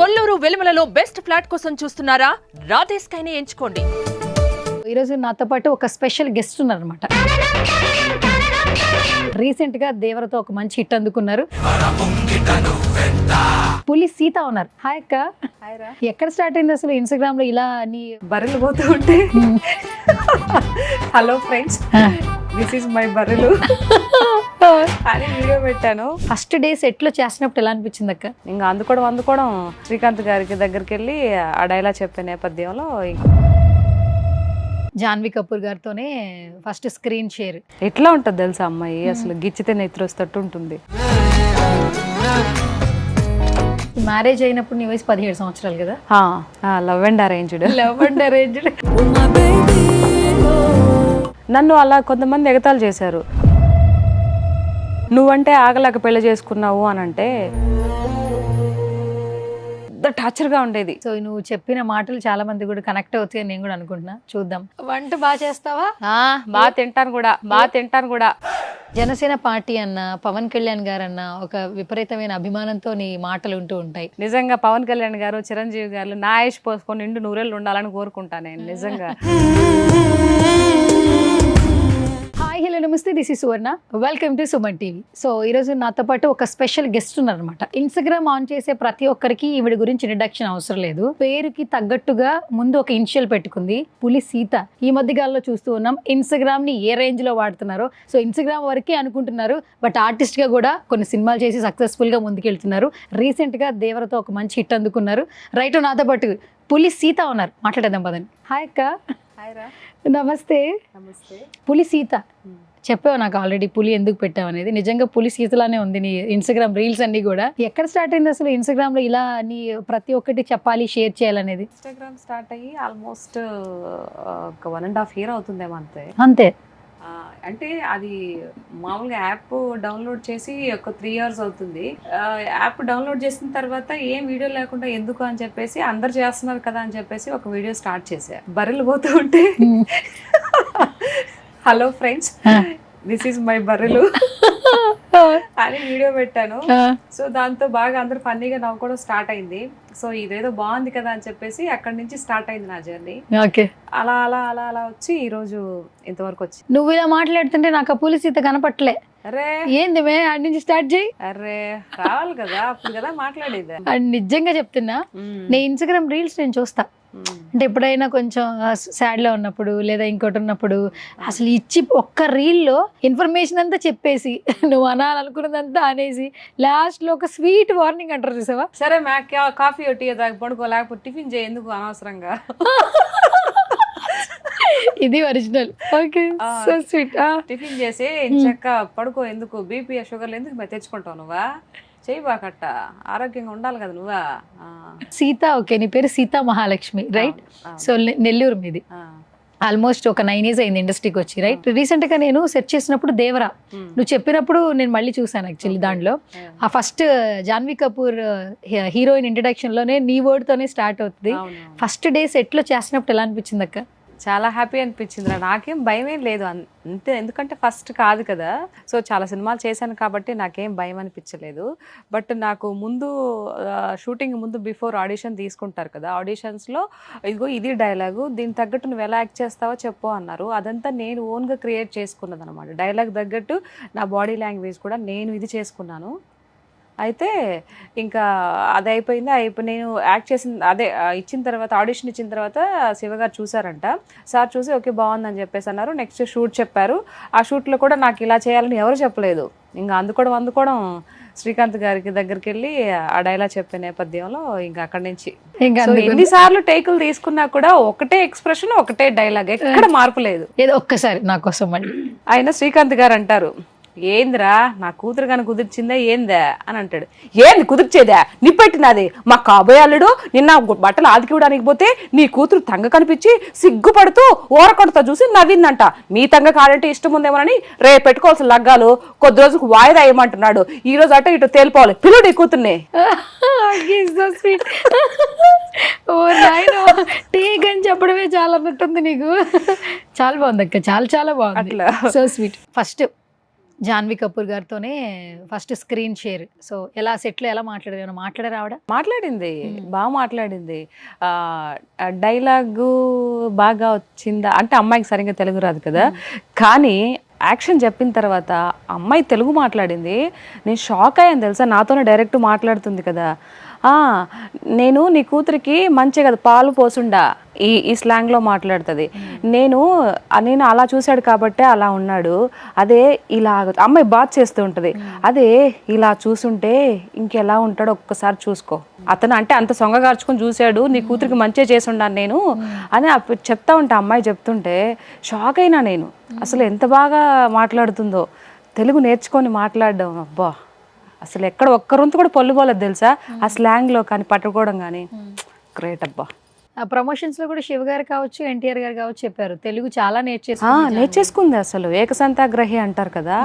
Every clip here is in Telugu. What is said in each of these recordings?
కొల్లూరు వెలుమలలో బెస్ట్ ఫ్లాట్ కోసం చూస్తున్నారా? రాధే స్కైనే ఎంచుకోండి. ఈరోజు నాతో పాటు ఒక స్పెషల్ గెస్ట్ ఉన్నారనమాట. రీసెంట్ గా దేవరతో ఒక మంచి హిట్ అందుకున్నారు. పులి సీత ఉన్నారు. హాయ్ అక్క. ఎక్కడ స్టార్ట్ అయింది అసలు ఇన్స్టాగ్రామ్ లో ఇలా నీ బర్రెలు పోతూ ఉంటే hello friends, this is my బర్రెలు అని వీడియో పెట్టాను. ఫస్ట్ డే సెట్ లో చేసినప్పుడు ఎలా అనిపించింది అక్క? ఇంకా అందుకోవడం శ్రీకాంత్ గారికి దగ్గరికి వెళ్ళి ఆ డైలాగ్ చెప్పే నేపథ్యంలో జాన్వీ కపూర్ గారితోనే ఫస్ట్ స్క్రీన్ షేర్. ఎట్లా ఉంటుంది తెలుసా అమ్మాయి, అసలు గిచ్చితే నెత్తి వస్తట్టు ఉంటుంది. మ్యారేజ్ అయినప్పుడు నీ వయసు 17 సంవత్సరాలు కదా? Love and arranged. Love and arranged. నన్ను అలా కొంతమంది ఎగతాళి చేశారు. నువ్వంటే ఆగలేక పెళ్లి చేసుకున్నావు అని అంటే టార్చర్గా ఉండేది. సో నువ్వు చెప్పిన మాటలు చాలా మంది కూడా కనెక్ట్ అవుతాయి నేను కూడా అనుకుంటున్నా. చూద్దాం. వంట బాగా చేస్తావా? బాగా తింటాను కూడా. జనసేన పార్టీ అన్న, పవన్ కళ్యాణ్ గారు అన్న ఒక విపరీతమైన అభిమానంతో నీ మాటలు ఉంటూ ఉంటాయి. నిజంగా పవన్ కళ్యాణ్ గారు, చిరంజీవి గారు నా ఆయుష్ పోసుకొని నిండు నూరేళ్ళు ఉండాలని కోరుకుంటాను నేను నిజంగా. హాయ్ హలో నమస్తే, this is Suvarna, welcome to Suman TV. So ఈరోజు నాతో పాటు ఒక స్పెషల్ గెస్ట్ ఉన్నారనమాట. ఇన్స్టాగ్రామ్ ఆన్ చేసే ప్రతి ఒక్కరికి ఈవిడ గురించి ఇంట్రడక్షన్ అవసరం లేదు. పేరుకి తగ్గట్టుగా ముందు ఒక ఇనిషియల్ పెట్టుకుంది, పులి సీత. ఈ మధ్య కాలంలో చూస్తూ ఉన్నాం ఇన్స్టాగ్రామ్ ని ఏ రేంజ్ లో వాడుతున్నారో. సో ఇన్స్టాగ్రామ్ వరకే అనుకుంటున్నారు, బట్ ఆర్టిస్ట్ గా కూడా కొన్ని సినిమాలు చేసి సక్సెస్ఫుల్ గా ముందుకెళ్తున్నారు. రీసెంట్ గా దేవరతో ఒక మంచి హిట్ అందుకున్నారు. రైట్, నాతో పాటు పులి సీత ఉన్నారు. మాట్లాడేద్దాం పదండి. హాయ్ అక్క. నమస్తే. పులి సీత చెప్పావు నాకు ఆల్రెడీ పులి ఎందుకు పెట్టావు అనేది. నిజంగా పులి సీతలానే ఉంది నీ ఇన్స్టాగ్రామ్ రీల్స్ అన్ని కూడా. ఎక్కడ స్టార్ట్ అయింది అసలు ఇన్స్టాగ్రామ్ లో ఇలా నీ ప్రతి ఒక్కటి చెప్పాలి, షేర్ చేయాలనేది? ఇన్స్టాగ్రామ్ స్టార్ట్ అయ్యి ఆల్మోస్ట్ ఒక 1.5 year అవుతుందేమో అంతే. అంతే. అంటే అది మామూలుగా యాప్ డౌన్లోడ్ చేసి ఒక 3 years అవుతుంది. యాప్ డౌన్లోడ్ చేసిన తర్వాత ఏం వీడియో లేకుండా ఎందుకు అని చెప్పేసి అందరు చేస్తున్నారు కదా అని చెప్పేసి ఒక వీడియో స్టార్ట్ చేశా. బర్రెలు పోతూ ఉంటే hello friends, this is my బర్రెలు అని వీడియో పెట్టాను. సో దాంతో బాగా అందరు ఫన్నీగా నవ్వుకోవడం స్టార్ట్ అయింది. సో ఇదేదో బాగుంది కదా అని చెప్పేసి అక్కడి నుంచి స్టార్ట్ అయింది నా జర్నీ. అలా అలా అలా అలా వచ్చి ఈ రోజు ఇంతవరకు వచ్చి. నువ్వు ఇలా మాట్లాడుతుంటే నాకు ఆ పులి సీత కనపట్లే. అరే ఏంది మే అడి నుంచి స్టార్ట్ చేయి. అరే రావాలి కదా, అప్పుడు కదా మాట్లాడేది. నిజంగా చెప్తున్నా, నేను ఇన్స్టాగ్రామ్ రీల్స్ నేను చూస్తా. అంటే ఎప్పుడైనా కొంచెం సాడ్ లో ఉన్నప్పుడు లేదా ఇంకోటి ఉన్నప్పుడు అసలు ఇచ్చి ఒక్క రీల్లో ఇన్ఫర్మేషన్ అంతా చెప్పేసి నువ్వు అనాలనుకున్నదంతా అనేసి లాస్ట్ లో ఒక స్వీట్ వార్నింగ్ అంటారు చూసావా? సరే మ్యాక్ కాఫీ టీ తాగి పడుకో, లేకపోతే టిఫిన్ చేయి, ఎందుకు అనవసరంగా. ఇది original. Okay, so sweet. Tiffin చేసి చక్క పడుకో, ఎందుకు బీపీ షుగర్లు ఎందుకు మరి తెచ్చుకుంటావు నువ్వా? చెయ్యి బాకట్ట, ఆరోగ్యంగా ఉండాలి కదా నువ్వా. సీత, ఓకే, నీ పేరు సీతా మహాలక్ష్మి రైట్? సో నెల్లూరు మీది. ఆల్మోస్ట్ ఒక 9 years అయింది ఇండస్ట్రీకి వచ్చి రైట్? రీసెంట్ గా నేను సెర్చ్ చేసినప్పుడు దేవరా నువ్వు చెప్పినప్పుడు నేను మళ్ళీ చూసాను యాక్చువల్లీ. దాంట్లో ఆ first Janhvi Kapoor heroine introduction లోనే నీ వర్డ్ తోనే స్టార్ట్ అవుతుంది. ఫస్ట్ డే సెట్ లో చేసినప్పుడు ఎలా అనిపించింది అక్క? చాలా హ్యాపీ అనిపించింది. నాకేం భయం ఏం లేదు అంతే, ఎందుకంటే ఫస్ట్ కాదు కదా. సో చాలా సినిమాలు చేశాను కాబట్టి నాకేం భయం అనిపించలేదు. బట్ నాకు ముందు షూటింగ్ ముందు బిఫోర్ ఆడిషన్ తీసుకుంటారు కదా, ఆడిషన్స్లో ఇదిగో ఇది డైలాగు, దీనికి తగ్గట్టు నువ్వు ఎలా యాక్ట్ చేస్తావో చెప్పు అన్నారు. అదంతా నేను ఓన్గా క్రియేట్ చేసుకున్నది అనమాట. డైలాగ్ తగ్గట్టు నా బాడీ లాంగ్వేజ్ కూడా నేను ఇది చేసుకున్నాను. అయితే ఇంకా అది అయిపోయింది. నేను యాక్ట్ చేసిన అదే ఇచ్చిన తర్వాత, ఆడిషన్ ఇచ్చిన తర్వాత శివగారు చూసారంట. సార్ చూసి ఓకే బాగుందని చెప్పేసి అన్నారు. నెక్స్ట్ షూట్ చెప్పారు. ఆ షూట్లో కూడా నాకు ఇలా చేయాలని ఎవరు చెప్పలేదు. ఇంకా అందుకోవడం శ్రీకాంత్ గారికి దగ్గరికి వెళ్ళి ఆ డైలాగ్ చెప్పే నేపథ్యంలో ఇంకా అక్కడి నుంచి ఎన్నిసార్లు టేకులు తీసుకున్నా కూడా ఒకటే ఎక్స్ప్రెషన్, ఒకటే డైలాగ్, ఎక్కడ మార్పు లేదు. ఏదో ఒక్కసారి నా కోసం మళ్ళీ ఆయన శ్రీకాంత్ గారు అంటారు, ఏంద్రా నా కూతురు కానీ కుదిర్చిందా ఏందా అని అంటాడు. ఏంది కుదిర్చేదా? నిప్పెట్టినది మా కాబోయే అల్లుడు నిన్న బట్టలు ఆదికివ్వడానికి పోతే నీ కూతురు తంగ కనిపించి సిగ్గుపడుతూ ఓరకొడతా చూసి నవ్విందంట. మీ తంగ కాడంటే ఇష్టం ఉందేమోనని రేపు పెట్టుకోవాల్సిన లగ్గాలు కొద్ది రోజులకు వాయిదా వేయమంటున్నాడు. ఈ రోజు అటు ఇటు తేలిపోవాలి, పిల్లడు కూతుర్ని. టీక్ అని చెప్పడమే చాలా అన్నట్టుంది నీకు. చాలా బాగుంది అక్క, చాలా చాలా బాగుంది. So sweet. First Janhvi Kapoor గారితోనే ఫస్ట్ స్క్రీన్ షేర్. సో ఎలా సెట్లో ఎలా మాట్లాడారు, ఏమైనా మాట్లాడారు ఆవిడ? మాట్లాడింది, బాగా మాట్లాడింది. డైలాగు బాగా వచ్చిందా అంటే అమ్మాయికి సరిగ్గా తెలుగు రాదు కదా, కానీ యాక్షన్ చెప్పిన తర్వాత అమ్మాయి తెలుగు మాట్లాడింది. నేను షాక్ అయ్యాను తెలుసా, నాతోనే డైరెక్ట్ మాట్లాడుతుంది కదా. నేను నీ కూతురికి మంచిగా కదా పాలు పోసుండా ఈ స్లాంగ్లో మాట్లాడుతుంది. నేను అలా చూశాడు కాబట్టే అలా ఉన్నాడు, అదే ఇలా అమ్మాయి బాత్ చేస్తూ ఉంటుంది, అదే ఇలా చూసుంటే ఇంకెలా ఉంటాడో ఒక్కసారి చూసుకో. అతను అంటే అంత సొంగగార్చుకొని చూశాడు, నీ కూతురికి మంచిగా చేసి ఉన్నాను నేను అని చెప్తా ఉంటా. అమ్మాయి చెప్తుంటే షాక్ అయినా నేను, అసలు ఎంత బాగా మాట్లాడుతుందో. తెలుగు నేర్చుకొని మాట్లాడడం, అబ్బా అసలు ఎక్కడ ఒక్కరొంతు కూడా పొల్లుపోలేదు తెలుసా ఆ స్లాంగ్లో కానీ పట్టుకోవడం కానీ. గ్రేట్ అబ్బా. ప్రమోషన్స్ లో కూడా శివ గారు కావచ్చు, ఎన్టీఆర్ గారు కావచ్చు చెప్పారు తెలుగు చాలా నేర్చేసుకుంది. అసలు ఏకసంతాగ్రహి అంటారు కదా,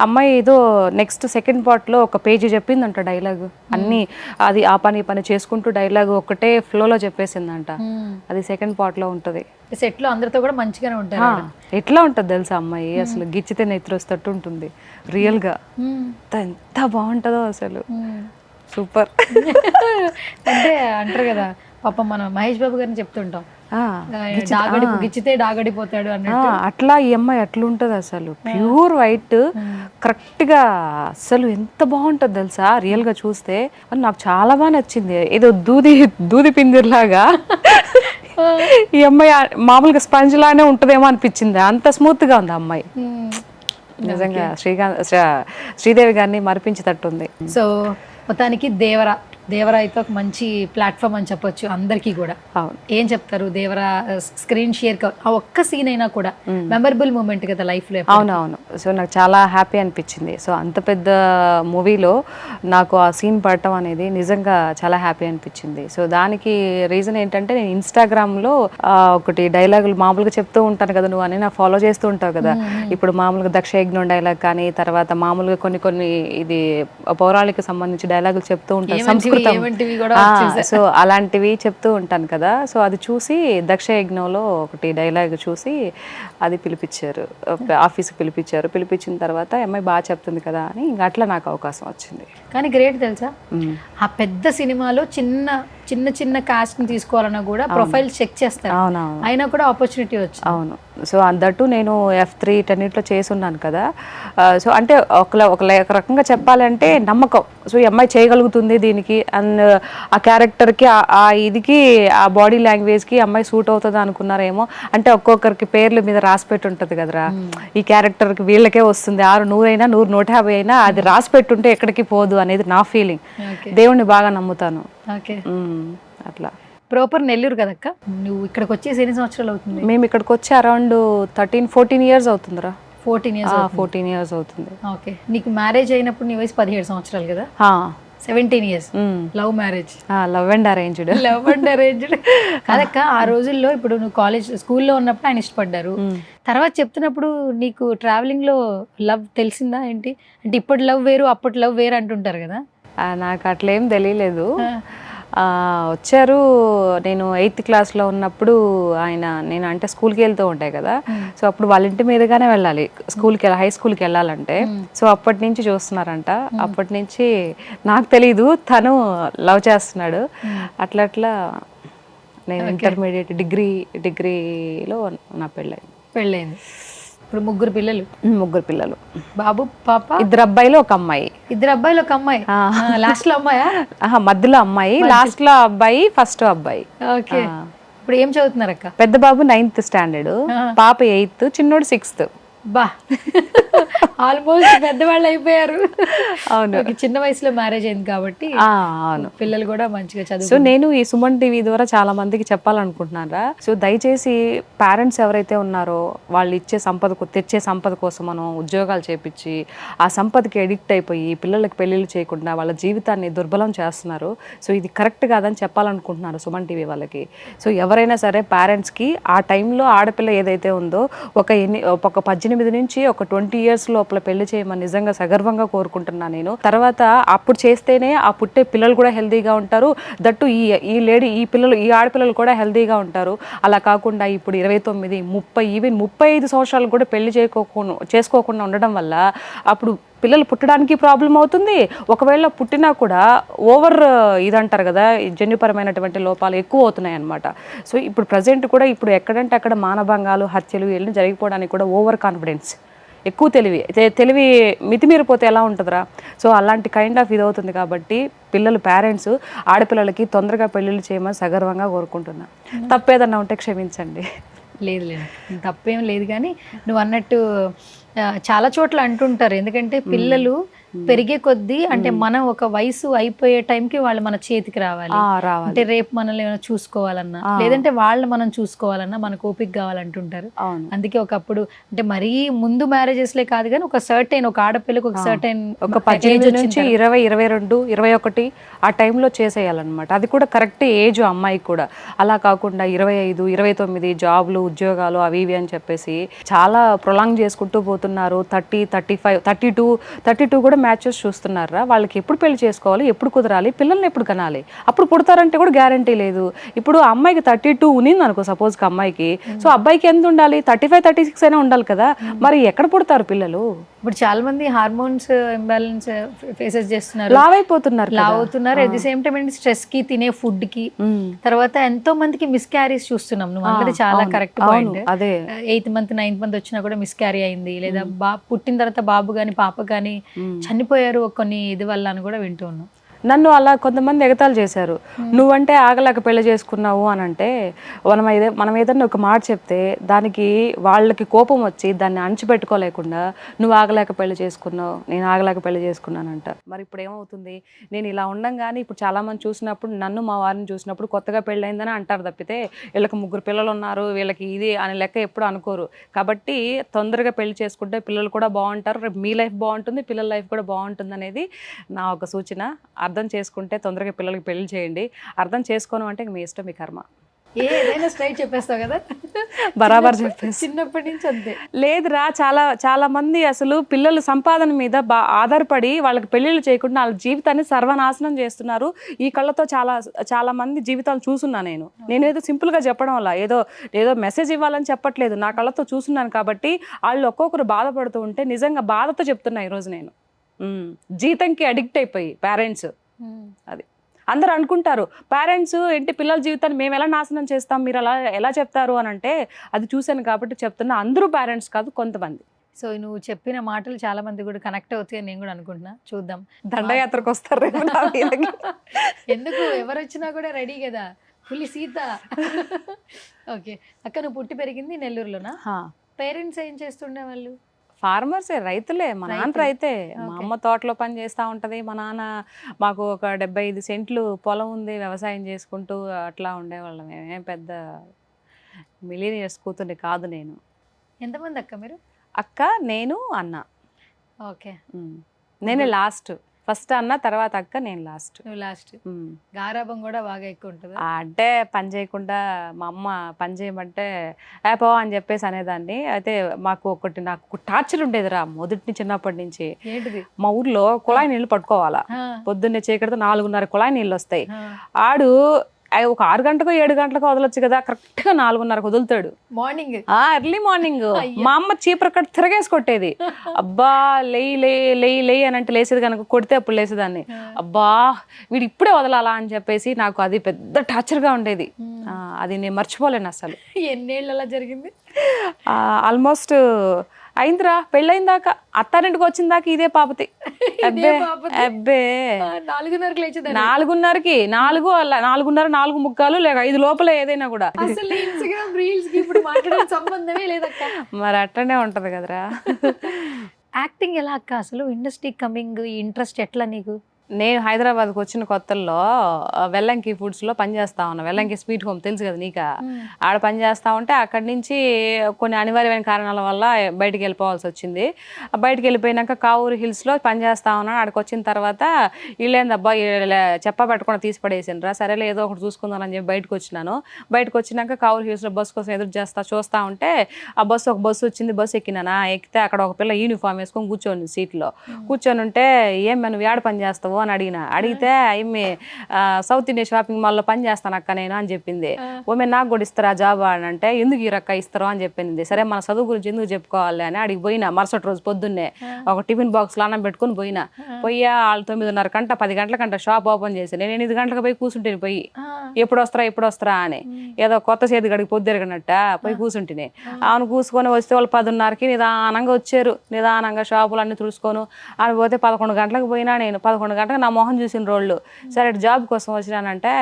అమ్మాయి ఏదో నెక్స్ట్ సెకండ్ పార్ట్ లో ఒక పేజీ చెప్పిందంట డైలాగ్ అన్ని. అది ఆ పని చేసుకుంటూ డైలాగ్ ఒకటే ఫ్లోలో చెప్పేసిందంట. అది సెకండ్ పార్ట్ లో ఉంటది. సెట్ లో అందరితో కూడా మంచిగానే ఉంటారు. ఎట్లా ఉంటది తెలుసా అమ్మాయి, అసలు గిచ్చితే నెత్తిరొస్తట్టు ఉంటుంది రియల్ గా. ఎంత బాగుంటుందో అసలు, సూపర్. అంటే అంటారు కదా పాపం, మనం మహేష్ బాబు గారిని చెప్తుంటాం గిచ్చితే డాగడిపోతాడు అన్నట్టు. అట్లా ఈ అమ్మాయి అట్లుంటది అసలు, ప్యూర్ వైట్ కరెక్ట్ గా. అసలు ఎంత బాగుంటది తెలుసా రియల్ గా చూస్తే. నాకు చాలా బాగా నచ్చింది. ఏదో దూది పిందిర్లాగా ఈ అమ్మాయి మామూలుగా స్పంజ్ లానే ఉంటదేమో అనిపించింది, అంత స్మూత్ గా ఉంది అమ్మాయి. నిజంగా శ్రీదేవి గారిని మరిపించేటట్టుంది. సో మొత్తానికి దేవరా అయితే ఒక మంచి ప్లాట్ఫామ్ అని చెప్పొచ్చు అందరికీ కూడా. అవును. ఏం చెప్తారు దేవరా స్క్రీన్ షేర్ ఆ ఒక్క సీన్ అయినా కూడా మెమరబుల్ మూమెంట్ కదా లైఫ్ లో? అవునవును. సో నాకు చాలా హ్యాపీ అనిపించింది. సో అంత పెద్ద మూవీలో నాకు ఆ సీన్ పడటం అనేది నిజంగా చాలా హ్యాపీ అనిపించింది. సో దానికి రీజన్ ఏంటంటే, నేను ఇన్స్టాగ్రామ్లో ఒకటి డైలాగులు మామూలుగా చెప్తూ ఉంటాను కదా, నువ్వు అని నాకు ఫాలో చేస్తూ ఉంటావు కదా. ఇప్పుడు మామూలుగా దక్షయజ్ఞం డైలాగ్ కానీ, తర్వాత మామూలుగా కొన్ని ఇది పౌరాణిక సంబంధించి డైలాగులు చెప్తూ ఉంటాను, సంస్కృతం. సో అలాంటివి చెప్తూ ఉంటాను కదా. సో అది చూసి దక్షయజ్ఞంలో ఒకటి డైలాగ్ చూసి అది పిలిపించారు, ఆఫీస్కి పిలిపించిన తర్వాత అమ్మాయి బాగా చెప్తుంది కదా అని ఇంకా అట్లా నాకు అవకాశం వచ్చింది. కానీ గ్రేట్ తెలుసా, ఆ పెద్ద సినిమాలో చిన్న కాస్ట్ ని తీసుకోవాలన్నా కూడా ప్రొఫైల్ చెక్ చేస్తారు. అవునవును. అయినా కూడా ఆపర్చునిటీ వచ్చింది. అవును. సో అందట్టు నేను F3 10 చేసి ఉన్నాను కదా. సో అంటే ఒక రకంగా చెప్పాలంటే నమ్మకం. సో ఈ అమ్మాయి చేయగలుగుతుంది దీనికి, అండ్ ఆ క్యారెక్టర్కి ఆ ఇదికి ఆ బాడీ లాంగ్వేజ్కి అమ్మాయి సూట్ అవుతుంది అనుకున్నారేమో. అంటే ఒక్కొక్కరికి పేర్ల మీద రాసి పెట్టి ఉంటుంది కదరా, ఈ క్యారెక్టర్కి వీళ్ళకే వస్తుంది 100 అయినా 150 అయినా అది రాసి పెట్టుంటే ఎక్కడికి పోదు అనేది నా ఫీలింగ్. దేవుణ్ణి బాగా నమ్ముతాను. అట్లా. ప్రాపర్ నెల్లూరు కదక్క, నువ్వు ఇక్కడికి వచ్చేసి ఎన్ని సంవత్సరాలు అవుతుంది? మేము ఇక్కడికి వచ్చి అరౌండ్ 13-14 years అవుతుందిరా. 14 years అవుతుంది. ఓకే. నీకు మ్యారేజ్ అయినప్పుడు నీ వయసు 17 సంవత్సరాలు కదా? 17 years. Love marriage? Love and arranged. కాదక్క, ఆ రోజుల్లో ఇప్పుడు నువ్వు స్కూల్లో ఉన్నప్పుడు ఆయన ఇష్టపడ్డారు, తర్వాత చెప్తున్నప్పుడు నీకు ట్రావెలింగ్ లో లవ్ తెలిసిందా ఏంటి? అంటే ఇప్పటి లవ్ వేరు అప్పటి లవ్ వేరు అంటుంటారు కదా. నాకు అట్లేం తెలియలేదు. వచ్చారు, నేను 8th classలో ఉన్నప్పుడు నేను అంటే స్కూల్కి వెళ్తూ ఉంటాయి కదా. సో అప్పుడు వాళ్ళ ఇంటి మీదుగానే వెళ్ళాలి హై స్కూల్కి వెళ్ళాలంటే. సో అప్పటి నుంచి చూస్తున్నారంట. అప్పటి నుంచి నాకు తెలీదు, తను లవ్ చేస్తున్నాడు. అట్లా నేను ఇంటర్మీడియట్ డిగ్రీలో నా పెళ్ళయింది. ఇప్పుడు 3 పిల్లలు. బాబు పాప? 2 అబ్బాయిలు 1 అమ్మాయి. 2 అబ్బాయిలు 1 అమ్మాయి. లాస్ట్ లో అమ్మాయా? మధ్యలో అమ్మాయి, లాస్ట్ లో అబ్బాయి, ఫస్ట్ అబ్బాయి. ఓకే. ఇప్పుడు ఏం చదువుతున్నారు అక్క? పెద్ద బాబు 9th standard, పాప 8th, చిన్నోడు 6th. బా, ఆల్మోస్ట్ పెద్దవాళ్ళు అయిపోయారు. అవును. చిన్న వయసులో మ్యారేజ్ అయింది కాబట్టి అవును, పిల్లలు కూడా మంచిగా చదువు. సో నేను ఈ సుమన్ టీవీ ద్వారా చాలా మందికి చెప్పాలనుకుంటున్నారా. సో దయచేసి పేరెంట్స్ ఎవరైతే ఉన్నారో వాళ్ళు తెచ్చే సంపద కోసం మనం ఉద్యోగాలు చేపించి ఆ సంపదకి ఎడిక్ట్ అయిపోయి పిల్లలకి పెళ్ళిళ్ళు చేయకుండా వాళ్ళ జీవితాన్ని దుర్బలం చేస్తున్నారు. సో ఇది కరెక్ట్ కాదని చెప్పాలనుకుంటున్నారు సుమన్ టీవీ వాళ్ళకి. సో ఎవరైనా సరే పేరెంట్స్కి ఆ టైంలో ఆడపిల్ల ఏదైతే ఉందో ఒక 18 18 నుంచి ఒక 20 years లోపల పెళ్లి చేయమని నిజంగా సగర్వంగా కోరుకుంటున్నాను నేను. తర్వాత అప్పుడు చేస్తేనే ఆ పుట్టే పిల్లలు కూడా హెల్తీగా ఉంటారు, దట్టు ఈ ఆడపిల్లలు కూడా హెల్తీగా ఉంటారు. అలా కాకుండా ఇప్పుడు 29, 30 ఈవెన్ 35 సంవత్సరాలు కూడా పెళ్లి చేసుకోకుండా ఉండడం వల్ల అప్పుడు పిల్లలు పుట్టడానికి ప్రాబ్లం అవుతుంది. ఒకవేళ పుట్టినా కూడా ఓవర్ ఇదంటారు కదా, జన్యుపరమైనటువంటి లోపాలు ఎక్కువ అవుతున్నాయి అన్నమాట. సో ఇప్పుడు ప్రజెంట్ కూడా ఇప్పుడు ఎక్కడంటే అక్కడ మానభంగాలు, హత్యలు వెళ్ళి జరిగిపోవడానికి కూడా ఓవర్ కాన్ఫిడెన్స్, ఎక్కువ తెలివి మితిమీరిపోతే ఎలా ఉంటుందిరా. సో అలాంటి కైండ్ ఆఫ్ ఇది అవుతుంది. కాబట్టి పేరెంట్స్ ఆడపిల్లలకి తొందరగా పెళ్ళిళ్ళు చేయమని సగర్వంగా కోరుకుంటున్నా. తప్పేదన్నా ఉంటే క్షమించండి. లేదు తప్పేం లేదు, కానీ నువ్వు అన్నట్టు చాలా చోట్ల అంటుంటారు, ఎందుకంటే పిల్లలు పెరిగే కొద్దీ అంటే మనం ఒక వయసు అయిపోయే టైంకి వాళ్ళు మన చేతికి రావాలి. అంటే రేపు మనల్ని ఏమైనా చూసుకోవాలన్నా, లేదంటే వాళ్ళు మనం చూసుకోవాలన్నా మనకు ఓపిక కావాలంటుంటారు. అందుకే ఒకప్పుడు అంటే మరీ ముందు మ్యారేజెస్లే కాదు కానీ ఒక సర్టైన్, ఒక ఆడపిల్లకి ఒక సర్టైన్ ఒక 18 నుంచి 20, 22, 21 ఆ టైంలో చేసేయాలన్నమాట. అది కూడా కరెక్ట్ ఏజ్ అమ్మాయికి కూడా. అలా కాకుండా 25, 29 జాబ్లు, ఉద్యోగాలు అవి ఇవి అని చెప్పేసి చాలా ప్రొలాంగ్ చేసుకుంటూ పోతున్నారు. 30, 35, 32 కూడా మ్యాచెస్ చూస్తున్నారా. వాళ్ళకి ఎప్పుడు పెళ్లి చేసుకోవాలి, ఎప్పుడు కుదరాలి, పిల్లల్ని ఎప్పుడు కనాలి, అప్పుడు పుడతారంటే కూడా గ్యారంటీ లేదు. ఇప్పుడు అమ్మాయికి 32 ఉన్నింది అనుకో సపోజ్కి అమ్మాయికి, సో అబ్బాయికి ఎంత ఉండాలి, 35, 36 అయినా ఉండాలి కదా. మరి ఎక్కడ పుడతారు పిల్లలు? ఇప్పుడు చాలా మంది హార్మోన్స్ ఇంబ్యాలెన్స్ ఫేసెస్ చేస్తున్నారు, లావ్ అవుతున్నారు. At the same time stress కి, తినే ఫుడ్ కి, తర్వాత ఎంతో మందికి మిస్ క్యారీస్ చూస్తున్నాం. నువ్వు అన్నది చాలా కరెక్ట్ పాయింట్. అదే 8th month 9th month వచ్చినా కూడా మిస్ క్యారీ అయింది, లేదా పుట్టిన తర్వాత బాబు గాని పాప గాని చనిపోయారు కొన్ని ఇది వల్ల అని కూడా వింటూ ఉన్నాం. నన్ను అలా కొంతమంది ఎగతాలు చేశారు. నువ్వంటే ఆగలేక పెళ్లి చేసుకున్నావు అని అంటే, మనం ఏదన్నా ఒక మాట చెప్తే దానికి వాళ్ళకి కోపం వచ్చి దాన్ని అణచిపెట్టుకోలేకుండా నువ్వు ఆగలేక పెళ్లి చేసుకున్నావు, నేను ఆగలేక పెళ్లి చేసుకున్నానంట. మరి ఇప్పుడు ఏమవుతుంది, నేను ఇలా ఉండంగానే ఇప్పుడు చాలా మంది చూసినప్పుడు, నన్ను మా వారిని చూసినప్పుడు కొత్తగా పెళ్ళయిందని అంటారు తప్పితే వీళ్ళకి 3 పిల్లలు ఉన్నారు, వీళ్ళకి ఇది అనే లెక్క ఎప్పుడు అనుకోరు. కాబట్టి తొందరగా పెళ్లి చేసుకుంటే పిల్లలు కూడా బాగుంటారు, రేపు మీ లైఫ్ బాగుంటుంది, పిల్లల లైఫ్ కూడా బాగుంటుంది అనేది నా ఒక సూచన. అర్థం చేసుకుంటే తొందరగా పిల్లలకి పెళ్లి చేయండి. అర్థం చేసుకోను అంటే మీ ఇష్టం, మీ కర్మ. ఏదైనా స్ట్రైట్ చెప్పేస్తావు కదా, బరాబర్ చెప్పేసి. చిన్నప్పటి నుంచి అంతే. లేదురా, చాలా మంది అసలు పిల్లల సంపాదన మీద ఆధారపడి వాళ్ళకి పెళ్లిళ్ళు చేయకుండా వాళ్ళ జీవితాన్ని సర్వనాశనం చేస్తున్నారు. ఈ కళ్ళతో చాలా మంది జీవితాలు చూసున్నా నేను ఏదో సింపుల్ గా చెప్పడం వల్ల ఏదో మెసేజ్ ఇవ్వాలని చెప్పట్లేదు. నా కళ్ళతో చూస్తున్నాను కాబట్టి వాళ్ళు ఒక్కొక్కరు బాధపడుతూ ఉంటే నిజంగా బాధతో చెప్తున్నా ఈరోజు నేను. జీతంకి అడిక్ట్ అయిపోయి పేరెంట్స్, అది అందరు అనుకుంటారు పేరెంట్స్ ఏంటి పిల్లల జీవితాన్ని మేము ఎలా నాశనం చేస్తాం, మీరు అలా ఎలా చెప్తారు అని అంటే, అది చూశాను కాబట్టి చెప్తున్నా. అందరూ పేరెంట్స్ కాదు, కొంతమంది. సో నువ్వు చెప్పిన మాటలు చాలా మంది కూడా కనెక్ట్ అవుతాయని నేను కూడా అనుకుంటున్నా. చూద్దాం, దండయాత్రకు వస్తారు ఎందుకు ఎవరు వచ్చినా కూడా రెడీ కదా, పులి సీత. ఓకే అక్క, నువ్వు పుట్టి పెరిగింది నెల్లూరులోనా? పేరెంట్స్ ఏం చేస్తుండే వాళ్ళు? ఫార్మర్సే, రైతులే. మా నాన్న రైతే, మా అమ్మ తోటలో పని చేస్తూ ఉంటుంది, మా నాన్న మాకు ఒక 75 సెంట్లు పొలం ఉంది, వ్యవసాయం చేసుకుంటూ అట్లా ఉండేవాళ్ళం. ఏం పెద్ద మిలీనియర్స్ కూతుర్ని కాదు నేను. ఎంతమంది అక్క మీరు? అక్క, నేను, అన్న. ఓకే, నేనే లాస్ట్. ఫస్ట్ అన్న, తర్వాత అక్క, నేను లాస్ట్. నువ్వు లాస్ట్. గారాబం కూడా బాగా ఎక్కువ ఉంటుంది అంటే, పని చేయకుండా మా అమ్మ పని చేయమంటే పో అని చెప్పేసి అనేదాన్ని. అయితే నాకు టార్చర్ ఉండేదిరా మొదటి చిన్నప్పటి నుంచి. ఏంటిది? మా ఊర్లో కుళాయి నీళ్ళు పట్టుకోవాలా, పొద్దున్నే చీకటితో 4:30 కుళాయి నీళ్ళు వస్తాయి. ఆడు ఒక 6 గంటకో 7 గంటలకో వదలొచ్చు కదా, కరెక్ట్ గా 4:30కు వదులుతాడు మార్నింగ్, ఎర్లీ మార్నింగ్. మా అమ్మ చీపురు కట్ తిరగేసి కొట్టేది. అబ్బా లేయి అని అంటే లేసేది, కనుక కొడితే అప్పుడు లేసేదాన్ని. అబ్బా వీడు ఇప్పుడే వదలాలా అని చెప్పేసి నాకు అది పెద్ద టార్చర్ గా ఉండేది. అది నేను మర్చిపోలేను అసలు. ఎన్నేళ్ళు అలా జరిగింది? ఆల్మోస్ట్ అయిందిరా పెళ్ళైన దాకా, అత్తారింటికి వచ్చిన దాకా ఇదే పాపతి. అబ్బే 4:30కి లేచేది. 4:30కి 4:30, 4:45 లేక 5 లోపల ఏదైనా కూడా. అసలు ఇన్స్టాగ్రామ్ రీల్స్ కి ఇప్పుడు మాట్లాడే సంబంధమే లేదక్క. మరి అట్లనే ఉంటది కదరా. యాక్టింగ్ ఎలా అక్క? అసలు ఇండస్ట్రీ కమింగ్ ఇంట్రెస్ట్ ఎట్లా నీకు? నేను హైదరాబాద్కి వచ్చిన కొత్తల్లో వెల్లంకి ఫుడ్స్లో పనిచేస్తా ఉన్నా. వెల్లంకి స్వీట్ హోమ్ తెలుసు కదా నీకా, ఆడ పనిచేస్తా ఉంటే అక్కడి నుంచి కొన్ని అనివార్యమైన కారణాల వల్ల బయటికి వెళ్ళిపోవాల్సి వచ్చింది. బయటికి వెళ్ళిపోయినాక కావూరు హిల్స్లో పనిచేస్తా ఉన్నాను. ఆడికి వచ్చిన తర్వాత వీళ్ళేందబ్బా చెప్ప పెట్టకుండా తీసి పడేసిండ్రా, సరేలే ఏదో ఒకటి చూసుకుందాం అని చెప్పి బయటకు వచ్చినాను. బయటకు వచ్చినాక కావూరు హిల్స్లో బస్సు కోసం ఎదురు చూస్తా ఉంటే ఒక బస్సు వచ్చింది. బస్సు ఎక్కినానా, ఎక్కితే అక్కడ ఒక పిల్ల యూనిఫామ్ వేసుకొని కూర్చొని సీట్లో కూర్చొని ఉంటే, ఏం నువ్వు ఏడ పని చేస్తావు అని అడిగితే అయ్యి సౌత్ ఇండియా షాపింగ్ మాల్లో పని చేస్తాను అక్క నేను అని చెప్పింది. ఓమే నాకు కూడా ఇస్తారా జాబ్ అని అంటే, ఎందుకు ఈ రక్క ఇస్తారో అని చెప్పింది. సరే మన చదువు గురించి ఎందుకు చెప్పుకోవాలి అని అడిగి పోయినా. మరుసటి రోజు పొద్దున్నే ఒక టిఫిన్ బాక్స్లో అన్నం పెట్టుకుని పోయినా. వాళ్ళు 9:30 గంట 10 గంటలకంట షాప్ ఓపెన్ చేసి నేను 8 గంటలకు పోయి కూర్చుంటేని పోయి ఎప్పుడు వస్తారా అని ఏదో కొత్త చేతి గడికి పొద్దురగనట్ట పోయి కూర్చుంటేనే. అవును కూసుకొని వస్తే వాళ్ళు 10:30కి నిదానంగా వచ్చారు. నిదానంగా షాపులు అన్ని తుడుచుకొని అని పోతే 11 గంటలకు పోయినా. నేను 11 గంటలకు నా మొహం చూసిన రోజులు. సరే జాబ్ కోసం వచ్చినానంటే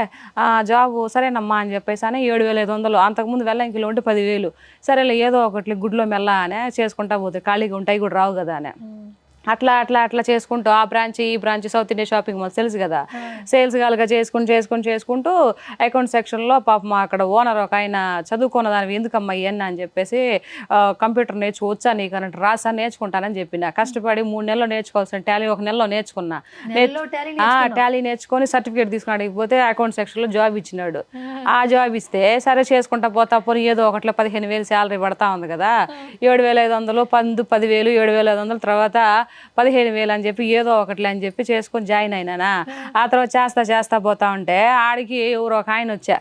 జాబ్ సరేనమ్మా అని చెప్పేసి అని 7,500. అంతకుముందు వెల్లంకిలో ఉంటే 10,000. సరేలే ఏదో ఒకటి గుడ్లో మెల్ల అనే చేసుకుంటా పోతే ఖాళీగా ఉంటాయి కూడా రావు కదా అని అట్లా చేసుకుంటూ ఆ బ్రాంచ్ ఈ branch south India shopping mall తెలుసు కదా, సేల్స్ గాలుగా చేసుకుంటూ అకౌంట్ సెక్షన్లో పాపం అక్కడ ఓనర్ ఒక ఆయన చదువుకున్న దానివి ఎందుకమ్మా ఇవన్నీ అని చెప్పేసి కంప్యూటర్ నేర్చుకోవచ్చా నీకు అన్నట్టు రాసా నేర్చుకుంటానని చెప్పిన. కష్టపడి 3 నెలలు నేర్చుకోవాల్సిన టాలీ 1 నెలలో నేర్చుకున్నా. టాలీ నేర్చుకొని సర్టిఫికేట్ తీసుకుని అడిగిపోతే అకౌంట్ సెక్షన్లో జాబ్ ఇచ్చినాడు. ఆ జాబ్ ఇస్తే సరే చేసుకుంటా పోతా పోనీ ఏదో ఒకట్లో 15,000 శాలరీ పడతా ఉంది కదా, 7,500 10,000 7,500 తర్వాత 15,000 అని చెప్పి ఏదో ఒకటి అని చెప్పి చేసుకొని జాయిన్ అయినానా. ఆ తర్వాత చేస్తా పోతా ఉంటే ఆడికి ఎవరో ఒక ఆయన వచ్చా,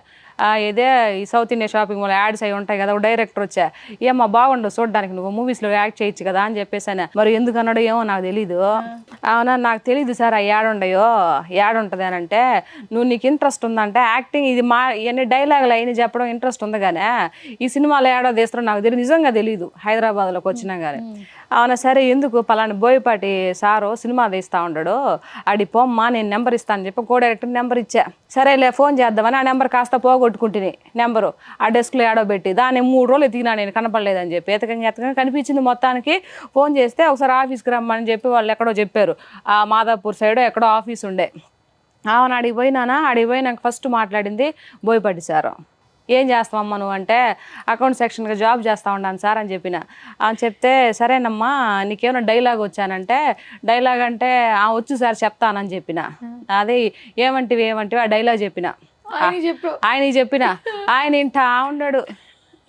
ఇదే ఈ south India shopping mall ads అవి ఉంటాయి కదా, డైరెక్టర్ వచ్చా, ఏమో బాగుండవు చూడడానికి, నువ్వు మూవీస్లో యాక్ట్ చేయొచ్చు కదా అని చెప్పేసాను. మరి ఎందుకు అన్నాడో ఏమో నాకు తెలీదు. అవునా నాకు తెలీదు సార్ ఆ యాడ్ ఉంటుంది అని అంటే, నీకు ఇంట్రెస్ట్ ఉందంటే యాక్టింగ్ ఇది ఇవన్నీ డైలాగులు అయినా చెప్పడం ఇంట్రెస్ట్ ఉంది కానీ ఈ సినిమాలో యాడో తీస్తారో నాకు తెలియదు, నిజంగా తెలీదు హైదరాబాద్లోకి వచ్చినా కానీ. అవునా సరే ఎందుకు పలానా బోయపాటి సారు సినిమా తీస్తూ ఉంటాడు అడి పోమ్మా నేను నెంబర్ ఇస్తాను చెప్పి కో డైరెక్టర్ నెంబర్ ఇచ్చా. సరేలే ఫోన్ చేద్దామని ఆ నెంబర్ కాస్త పోగొట్టుకుంటుంది. నెంబరు ఆ డెస్క్లో ఏడో పెట్టి దాన్ని 3 రోజులు ఎతికినా నేను కనపడలేదని చెప్పి ఎతకంగా కనిపించింది. మొత్తానికి ఫోన్ చేస్తే ఒకసారి ఆఫీస్కి రమ్మని చెప్పి వాళ్ళు ఎక్కడో చెప్పారు, ఆ మాదాపూర్ సైడ్ ఎక్కడో ఆఫీస్ ఉండే. అవును అడిగిపోయినాక ఫస్ట్ మాట్లాడింది బోయపాటి సారు. ఏం చేస్తావమ్మా నువ్వు అంటే, అకౌంట్ సెక్షన్గా జాబ్ చేస్తూ ఉన్నాను సార్ అని చెప్పిన. చెప్తే సరేనమ్మా నీకేమైనా డైలాగ్ వచ్చానంటే, డైలాగ్ అంటే వచ్చు సార్ చెప్తానని చెప్పిన. అదే ఏమంటివి ఆ డైలాగ్ చెప్పిన. ఆయనకి చెప్పిన. ఆయన ఇంటా ఉన్నాడు.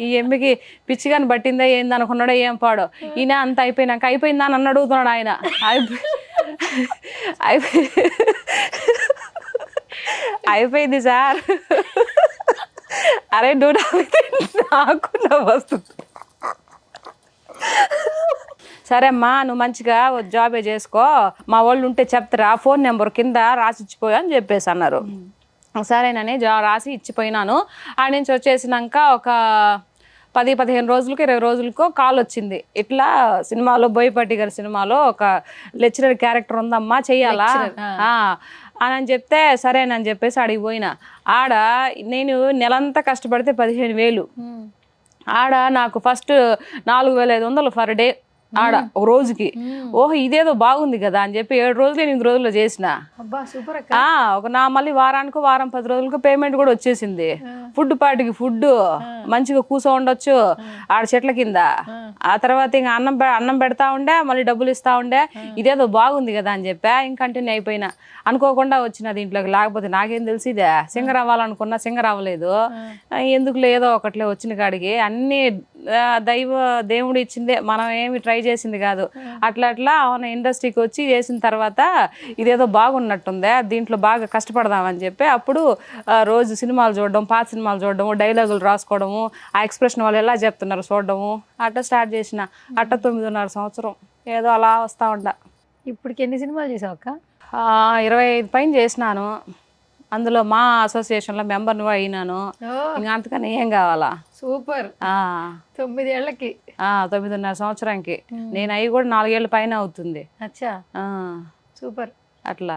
ఈ ఎమ్మికి పిచ్చిగాని పట్టిందా ఏంది అనుకున్నాడో ఏం పాడో. ఈయన అంత అయిపోయిందా అని అడుగుతున్నాడు ఆయన. అయిపోయింది సార్. అరే నువ్వు నాకు వస్తుంది. సరే అమ్మా నువ్వు మంచిగా జాబే చేసుకో, మా వాళ్ళు ఉంటే చెప్తారా, ఫోన్ నెంబర్ కింద రాసి ఇచ్చిపోయా అని చెప్పేసి అన్నారు. సరేనని రాసి ఇచ్చిపోయినాను. ఆడ నుంచి వచ్చేసినాక ఒక 10-15 రోజులకి 20 రోజులకో కాల్ వచ్చింది. ఇట్లా సినిమాలో బోయపాటి గారి సినిమాలో ఒక లెక్చరర్ క్యారెక్టర్ ఉందమ్మా చెయ్యాలా అని చెప్తే సరేనని చెప్పేసి అడిగి పోయినా. ఆడ నేను నెలంతా కష్టపడితే 15,000. ఆడ నాకు ఫస్ట్ 4,500 పర్ డే ఆడ ఒక రోజుకి. ఓహో ఇదేదో బాగుంది కదా అని చెప్పి 7 రోజులు 8 రోజుల్లో చేసిన. ఒక మళ్ళీ వారానికి 10 రోజులకు పేమెంట్ కూడా వచ్చేసింది. ఫుడ్ పార్టీకి ఫుడ్ మంచిగా కూసో ఉండొచ్చు ఆడ చెట్ల కింద. ఆ తర్వాత ఇంకా అన్నం పెడతా ఉండే, మళ్ళీ డబ్బులు ఇస్తా ఉండే. ఇదేదో బాగుంది కదా అని చెప్పా ఇంక కంటిన్యూ అయిపోయినా. అనుకోకుండా వచ్చిన దీంట్లోకి, లేకపోతే నాకేం తెలిసిదే. సింగర్ అవ్వాలనుకున్నా సింగర్ అవ్వలేదు. ఎందుకు లేదో ఒకట్లే వచ్చిన కాడికి అన్ని దేవుడు ఇచ్చిందే, మనం ఏమి ట్రై చేసింది కాదు. అట్లా అవును ఇండస్ట్రీకి వచ్చి చేసిన తర్వాత ఇదేదో బాగున్నట్టుందే, దీంట్లో బాగా కష్టపడదామని చెప్పి అప్పుడు రోజు సినిమాలు చూడడం, పాత సినిమాలు చూడడము, డైలాగులు రాసుకోవడము, ఆ ఎక్స్ప్రెషన్ వాళ్ళు ఎలా చెప్తున్నారు చూడడము, అట్లా స్టార్ట్ చేసిన. 9.5 సంవత్సరం ఏదో అలా వస్తూ ఉంటా. ఇప్పటికి ఎన్ని సినిమాలు చేసావు అక్క? 25 పైన చేసినాను. అందులో మా అసోసియేషన్లో మెంబర్ని కూడా అయినాను. ఇంకా అంతకని ఏం కావాలా. సూపర్. 9 ఏళ్ళకి 9.5 సంవత్సరానికి నేను అవి కూడా 4 ఏళ్ళ పైన అవుతుంది. అచ్చా సూపర్. అట్లా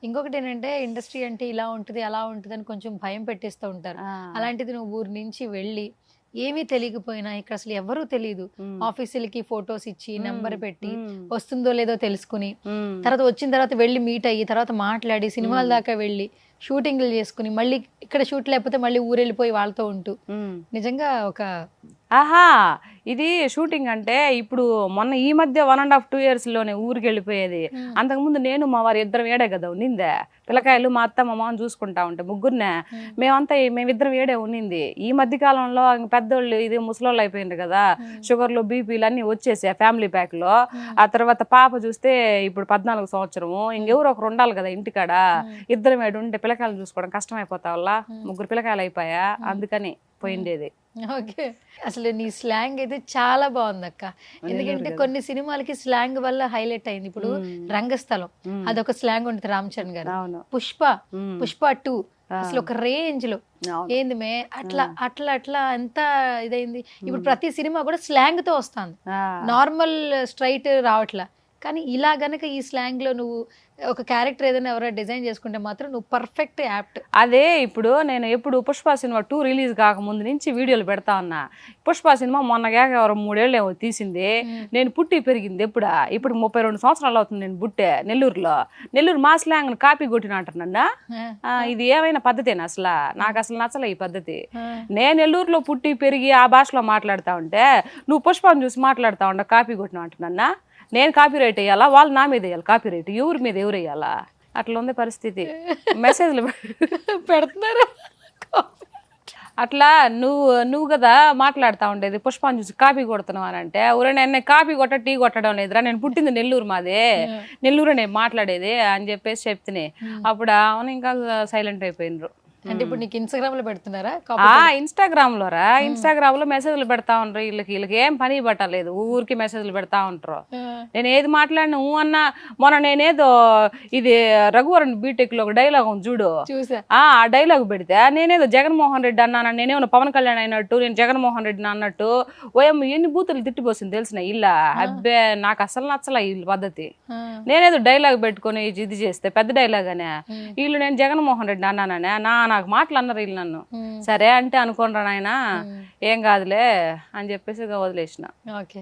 ఇంకొకటి ఏంటంటే ఇండస్ట్రీ అంటే ఇలా ఉంటుంది అలా ఉంటుంది అని కొంచెం భయం పెట్టేస్తూ ఉంటారు. అలాంటిది నువ్వు ఊరి నుంచి వెళ్ళి ఏమీ తెలియకపోయినా ఇక్కడ అసలు ఎవరూ తెలియదు, ఆఫీసులకి ఫొటోస్ ఇచ్చి నెంబర్ పెట్టి వస్తుందో లేదో తెలుసుకుని తర్వాత వచ్చిన తర్వాత వెళ్ళి మీట్ అయ్యి తర్వాత మాట్లాడి సినిమాల దాకా వెళ్ళి షూటింగ్లు చేసుకుని మళ్ళీ ఇక్కడ షూట్ లేకపోతే మళ్ళీ ఊరెళ్ళిపోయి వాళ్ళతో ఉంటూ నిజంగా ఒక ఆహా ఇది షూటింగ్ అంటే ఇప్పుడు మొన్న ఈ మధ్య 1.5 2 years లోనే ఊరికి వెళ్ళిపోయేది. అంతకుముందు నేను మా వారి ఇద్దరం ఏడే కదా ఉన్నిందే, పిల్లకాయలు మా అత్త మా మామని చూసుకుంటా ఉంటే ముగ్గురునే మేమిద్దరం ఏడే ఉన్నింది. ఈ మధ్య కాలంలో పెద్దోళ్ళు ఇది ముసలోళ్ళు అయిపోయింది కదా, షుగర్లు బీపీలు అన్ని వచ్చేసి ఫ్యామిలీ ప్యాక్ లో. ఆ తర్వాత పాప చూస్తే ఇప్పుడు 14 సంవత్సరము, ఇంకెవరు ఒకరు ఉండాలి కదా ఇంటికాడ. ఇద్దరం ఏడు ఉంటే పిల్లకాయలు చూసుకోవడం కష్టమైపోతా వల్ల ముగ్గురు పిల్లకాయలు అయిపోయా, అందుకని పోయిండేది. ఓకే, అసలు నీ స్లాంగ్ అయితే చాలా బాగుంది అక్క. ఎందుకంటే కొన్ని సినిమాలకి స్లాంగ్ వల్ల హైలైట్ అయింది. ఇప్పుడు రంగస్థలం అదొక స్లాంగ్ ఉంటుంది రామ్ చరణ్ గారు. పుష్ప 2 అసలు ఒక రేంజ్ లో ఏంది మే అట్లా అట్లా అట్లా ఎంత ఇదైంది. ఇప్పుడు ప్రతి సినిమా కూడా స్లాంగ్ తో వస్తుంది, నార్మల్ స్ట్రైట్ రావట్లా. కానీ ఇలా గనక ఈ స్లాంగ్ లో నువ్వు ఒక క్యారెక్టర్ ఏదైనా ఎవరైనా డిజైన్ చేసుకుంటే మాత్రం నువ్వు పర్ఫెక్ట్ యాప్ట్. అదే ఇప్పుడు నేను ఎప్పుడు పుష్ప సినిమా 2 రిలీజ్ కాకముందు నుంచి వీడియోలు పెడతా ఉన్నా. పుష్ప సినిమా మొన్నగా ఎవరు 3 ఏళ్ళు ఏమో తీసింది. నేను పుట్టి పెరిగింది ఇప్పుడు 32 సంవత్సరాలు అవుతుంది నేను పుట్టే నెల్లూరు మా స్లాంగ్ కాపీ కొట్టిన అంటున్నా. ఇది ఏమైనా పద్ధతేనా అసలు? నాకు అసలు నచ్చలే ఈ పద్ధతి. నేను నెల్లూరులో పుట్టి పెరిగి ఆ భాషలో మాట్లాడుతా ఉంటే నువ్వు పుష్పను చూసి మాట్లాడుతా ఉండ కాపీ కొట్టిన అంటున్నా. నేను కాపీ రైట్ వేయాలా, వాళ్ళు నా మీద వేయాలి కాపీ రైట్, ఎవరి మీద ఎవరు వేయాలా? అట్లా ఉంది పరిస్థితి. మెసేజ్లు పెడుతున్నారు అట్లా. నువ్వు కదా మాట్లాడుతూ ఉండేది పుష్పాన్ని చూసి కాపీ కొడుతున్నావు అని అంటే, నేను కాపీ కొట్ట టీ కొట్టడం లేదురా, నేను పుట్టింది నెల్లూరు మాదే, నెల్లూరు నేను మాట్లాడేది అని చెప్పేసి చెప్తే అప్పుడు అవును ఇంకా సైలెంట్ అయిపోయినరు. అంటే ఇప్పుడు నీకు ఇన్స్టాగ్రామ్ లో పెడుతున్నారా? ఇన్స్టాగ్రామ్ లో ఇన్స్టాగ్రామ్ లో మెసేజ్లు పెడతా ఉంటారు. వీళ్ళకి ఏం పని పట్టలేదు, ఊరికి మెసేజ్లు పెడతా ఉంటారు. నేను ఏది మాట్లాడినా అన్నా. మొన్న నేనేదో ఇది రఘువరన్ బీటెక్ లో ఒక డైలాగ్ ఉంది చూడు, ఆ డైలాగ్ పెడితే నేనేదో జగన్మోహన్ రెడ్డి అన్నాను, నేనేమో పవన్ కళ్యాణ్ అయినట్టు, నేను జగన్మోహన్ రెడ్డిని అన్నట్టు ఓఎం ఎన్ని బూతులు తిట్టిపోసింది తెలిసిన ఇలా. అబ్బే నాకు అసలు నచ్చలే వీళ్ళ పద్ధతి. నేనేదో డైలాగ్ పెట్టుకుని ఇది చేస్తే పెద్ద డైలాగ్ అనే వీళ్ళు నేను జగన్మోహన్ రెడ్డి అన్నాననే నాకు మాటలు అన్నారు వీళ్ళు నన్ను. సరే అంటే అనుకోనరా నాయన ఏం కాదులే అని చెప్పేసి వదిలేసిన. ఓకే,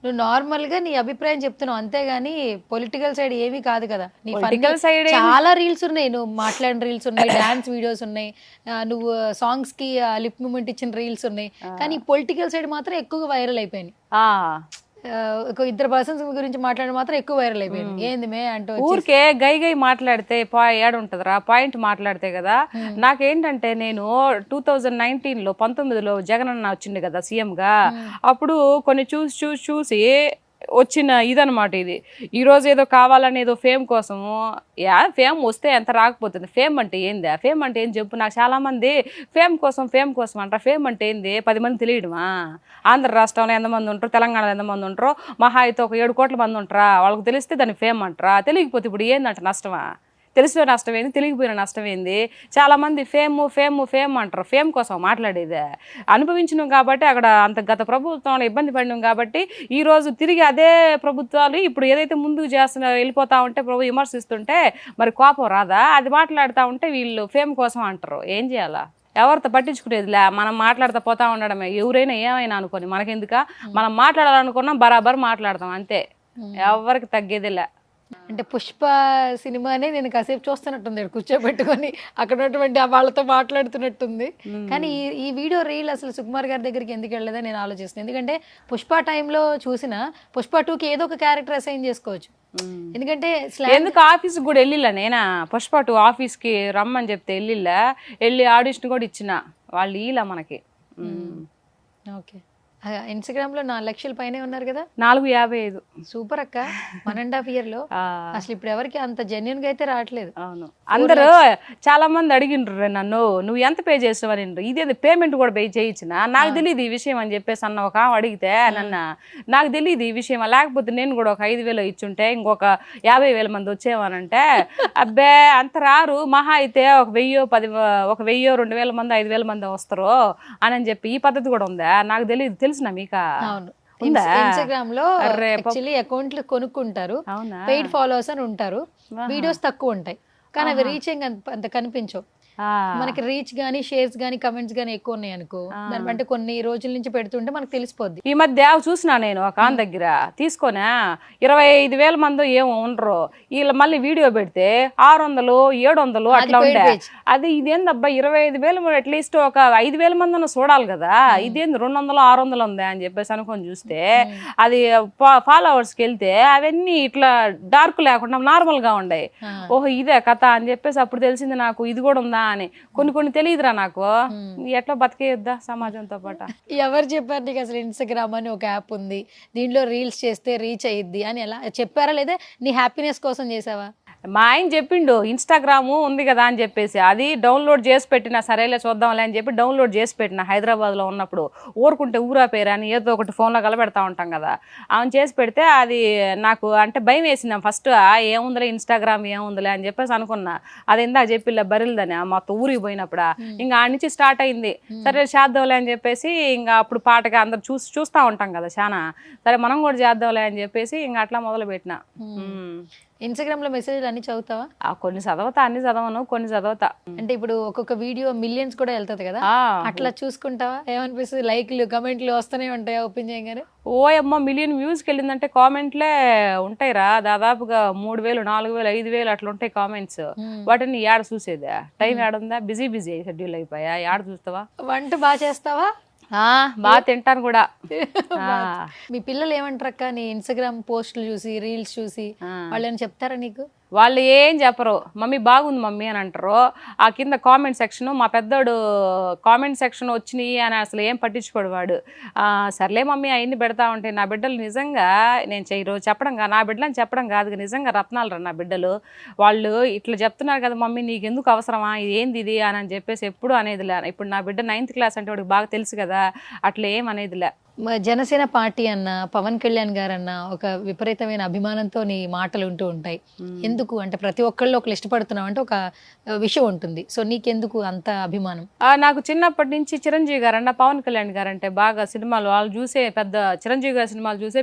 నువ్వు నార్మల్ గా నీ అభిప్రాయం చెప్తున్నావు అంతేగాని పొలిటికల్ సైడ్ ఏమీ కాదు కదా. నీ పొలిటికల్ సైడ్ చాలా రీల్స్ ఉన్నాయి, నువ్వు మాట్లాడిన రీల్స్ ఉన్నాయి, డాన్స్ వీడియోస్ ఉన్నాయి, నువ్వు సాంగ్స్ కి లిప్ మూమెంట్ ఇచ్చిన రీల్స్ ఉన్నాయి. కానీ పొలిటికల్ సైడ్ మాత్రం ఎక్కువగా వైరల్ అయిపోయింది. ఒక 2 పర్సన్స్ గురించి మాట్లాడి మాత్రం ఎక్కువ వైరల్ అయిపోయింది. ఏంది మే అంటూ ఊరికే గై మాట్లాడితే ఏడుంటదిరా పాయింట్ మాట్లాడితే కదా. నాకేంటంటే నేను 2019లో 19లో జగన్ అన్న వచ్చింది కదా సీఎం గా, అప్పుడు కొన్ని చూసి వచ్చిన ఇదనమాట ఇది. ఈరోజు ఏదో కావాలని ఏదో ఫేమ్ కోసము, ఫేమ్ వస్తే ఎంత రాకపోతుంది. ఫేమ్ అంటే ఏంది, ఫేమ్ అంటే ఏం చెప్పు. నాకు చాలా మంది ఫేమ్ కోసం అంటారు. ఫేమ్ అంటే ఏంది 10 మంది తెలియడమా? ఆంధ్ర రాష్ట్రంలో ఎంతమంది ఉంటారు, తెలంగాణలో ఎంతమంది ఉంటారో, మహా అయితే ఒక 7 కోట్ల మంది ఉంటారా, వాళ్ళకి తెలిస్తే దాన్ని ఫేమ్ అంటారా? తెలియకపోతే ఇప్పుడు ఏందంట నష్టమా? తెలిసిన నష్టం ఏంది, తెలియకపోయిన నష్టం ఏంది? చాలా మంది ఫేమ్ అంటారు. ఫేమ్ కోసం మాట్లాడేదే. అనుభవించినాం కాబట్టి అక్కడ అంత గత ప్రభుత్వంలో ఇబ్బంది పడినాం కాబట్టి ఈ రోజు తిరిగి అదే ప్రభుత్వాలు ఇప్పుడు ఏదైతే ముందుకు వెళ్ళిపోతా ఉంటే ప్రభు విమర్శిస్తుంటే మరి కోపం రాదా? అది మాట్లాడుతూ ఉంటే వీళ్ళు ఫేమ్ కోసం అంటారు. ఏం చేయాలా? ఎవరితో పట్టించుకునేదిలే, మనం మాట్లాడుతూ పోతా ఉండడమే. ఎవరైనా ఏమైనా అనుకోని మనకెందుక, మనం మాట్లాడాలనుకున్నాం బరాబర్ మాట్లాడతాం అంతే, ఎవరికి తగ్గేదిలే. అంటే పుష్ప సినిమానే నేను కాసేపు చూస్తున్నట్టుంది, కూర్చోబెట్టుకొని అక్కడ ఉన్నటువంటి వాళ్ళతో మాట్లాడుతున్నట్టుంది. కానీ ఈ వీడియో రీల్ అసలు సుకుమార్ గారి దగ్గరికి ఎందుకు వెళ్ళలేదని నేను ఆలోచిస్తున్నాను. ఎందుకంటే పుష్ప టైంలో చూసిన పుష్ప 2కి ఏదో ఒక క్యారెక్టర్ అసైన్ చేసుకోవచ్చు. ఎందుకంటే ఎందుకు ఆఫీస్కి కూడా వెళ్ళిలా, నేనా పుష్ప 2 ఆఫీస్కి రమ్మని చెప్తే వెళ్ళి ఆడిషన్ కూడా ఇచ్చిన వాళ్ళు ఇలా మనకి. ఓకే, ఇన్స్టాగ్రామ్ లో 4 లక్షల పైనే ఉన్నారు కదా. 455. సూపర్ అక్క. 1.5 year లో అసలు ఇప్పుడు ఎవరికి అంత జెన్యున్ గా అయితే రావట్లేదు. అవును, అందరూ చాలా మంది అడిగిండ్రు నన్ను, నువ్వు ఎంత పే చేస్తావని. ఇదేది పేమెంట్ కూడా పే చేయించిన, నాకు తెలియదు ఈ విషయం అని చెప్పేసి అన్న ఒక అడిగితే నాకు తెలియదు ఈ విషయం, లేకపోతే నేను కూడా ఒక 5,000 ఇచ్చుంటే ఇంకొక 50,000 మంది వచ్చేవానంటే అబ్బే అంత రారు, మహా అయితే ఒక 1,000 2,000 మంది 5,000 మంది వస్తారు అని చెప్పి ఈ పద్ధతి కూడా ఉందా? నాకు తెలియదు. తెలిసిన మీకా? అవును, ఇన్స్టాగ్రామ్ లో యాక్చువల్లీ అకౌంట్లు కొనుక్కుంటారు, పెయిడ్ ఫాలోవర్స్ అని ఉంటారు, వీడియోస్ తక్కువ ఉంటాయి కానీ అవి రీచింగ్ అంత కనిపించవు. మనకి రీచ్ గానీ షేర్స్ గానీ కమెంట్స్ గానీ ఎక్కువ ఉన్నాయి అనుకో, దాని అంటే కొన్ని రోజుల నుంచి పెడుతుంటే మనకు తెలిసిపోద్ది. ఈ మధ్య చూసినా నేను ఒక ఆన్ దగ్గర తీసుకొని 25,000 మంది ఏమో ఉండరు, వీళ్ళు మళ్ళీ వీడియో పెడితే 600 700 అట్లా ఉండే. అది ఇదేందబ్బా 25,000 అట్లీస్ట్ ఒక 5,000 మంది చూడాలి కదా, ఇదేంది 200 600 ఉంది అని చెప్పేసి అనుకొని చూస్తే అది ఫాలోవర్స్కి వెళ్తే అవన్నీ ఇట్లా డార్క్ లేకుండా నార్మల్ గా ఉండే. ఓహో ఇదే కథ అని చెప్పేసి అప్పుడు తెలిసింది నాకు, ఇది కూడా ఉందా అని. కొన్ని తెలియదురా నాకు, ఎట్లా బతికేయొద్దా సమాజంతో పాటు. ఎవరు చెప్పారు నీకు అసలు ఇన్స్టాగ్రామ్ అని ఒక యాప్ ఉంది, దీంట్లో రీల్స్ చేస్తే రీచ్ అయ్యిద్ది అని ఎలా చెప్పారా, లేదా నీ హ్యాపీనెస్ కోసం చేసావా? మా ఆయన చెప్పిండు ఇన్స్టాగ్రాము ఉంది కదా అని చెప్పేసి, అది డౌన్లోడ్ చేసి పెట్టినా సరేలే చూద్దాంలే అని చెప్పి డౌన్లోడ్ చేసి పెట్టిన. హైదరాబాద్లో ఉన్నప్పుడు ఊరుకుంటే ఊరా పేరు అని ఏదో ఒకటి ఫోన్లో కలబెడతా ఉంటాం కదా, ఆమె చేసి పెడితే అది నాకు అంటే భయం వేసింది ఫస్ట్. ఏముందిలే ఇన్స్టాగ్రామ్ ఏముందిలే అని చెప్పేసి అనుకున్నా. అది ఇందాక చెప్పిలే బరిల్దని మొత్తం ఊరికి పోయినప్పుడు ఇంకా ఆడ నుంచి స్టార్ట్ అయింది. సరే చేద్దాంలే అని చెప్పేసి ఇంకా అప్పుడు పాటగా అందరు చూస్తూ ఉంటాం కదా చాలా, సరే మనం కూడా చేద్దాంలే అని చెప్పేసి ఇంకా అట్లా మొదలు పెట్టిన. ఇన్స్టాగ్రామ్ లో మెసేజ్లు అన్ని చదువుతావా? కొన్ని చదవతా, అన్ని చదవను, కొన్ని చదవతా. అంటే ఇప్పుడు ఒక్కొక్క వీడియో మిలియన్స్ కూడా వెళ్తుంది కదా, అట్లా చూసుకుంటావా? ఏమనిపిస్తుంది? లైక్లు కమెంట్లు వస్తూనే ఉంటాయా ఓపెన్ చేయగానే? ఓయమ్మ మిలియన్ వ్యూస్కి వెళ్ళిందంటే కామెంట్లే ఉంటాయిరా, దాదాపుగా 3,000 4,000 5,000 అట్లా ఉంటాయి కామెంట్స్. వాటిని ఏడ చూసేదా, టైం ఏడుందా, బిజీ షెడ్యూల్ అయిపోయా, ఏడ చూస్తావా? వంట బాగా చేస్తావా? బాగా తింటాను కూడా. మీ పిల్లలు ఏమంటారు అక్క నీ ఇన్స్టాగ్రామ్ పోస్టులు చూసి రీల్స్ చూసి? వాళ్ళు ఏమైనా చెప్తారా నీకు? వాళ్ళు ఏం చెప్పరు, మమ్మీ బాగుంది మమ్మీ అని అంటారు. ఆ కింద కామెంట్ సెక్షన్, మా పెద్దోడు కామెంట్ సెక్షన్ వచ్చినాయి అని అసలు ఏం పట్టించుకోడు వాడు. సర్లే మమ్మీ అవన్నీ పెడతా ఉంటాయి. నా బిడ్డలు నిజంగా నేను ఈరోజు చెప్పడం కాదు, నా బిడ్డలని చెప్పడం కాదు, నిజంగా రత్నాలు రా నా బిడ్డలు. వాళ్ళు ఇట్లా చెప్తున్నారు కదా మమ్మీ నీకు ఎందుకు అవసరమా, ఇది ఏంది ఇది అని చెప్పేసి ఎప్పుడు అనేదిలే. ఇప్పుడు నా బిడ్డ 9th క్లాస్ అంటే వాడికి బాగా తెలుసు కదా, అట్లా ఏం అనేదిలే. జనసేన పార్టీ అన్న, పవన్ కళ్యాణ్ గారు అన్న ఒక విపరీతమైన అభిమానంతో నీ మాటలు ఉంటూ ఉంటాయి. ఎందుకు అంటే ప్రతి ఒక్కళ్ళు ఒకళ్ళు ఇష్టపడుతున్నావు అంటే ఒక విషయం ఉంటుంది. సో నీకెందుకు అంత అభిమానం? నాకు చిన్నప్పటి నుంచి చిరంజీవి గారు అన్న, పవన్ కళ్యాణ్ గారు అంటే బాగా సినిమాలు వాళ్ళు చూసే, పెద్ద చిరంజీవి గారి సినిమాలు చూసే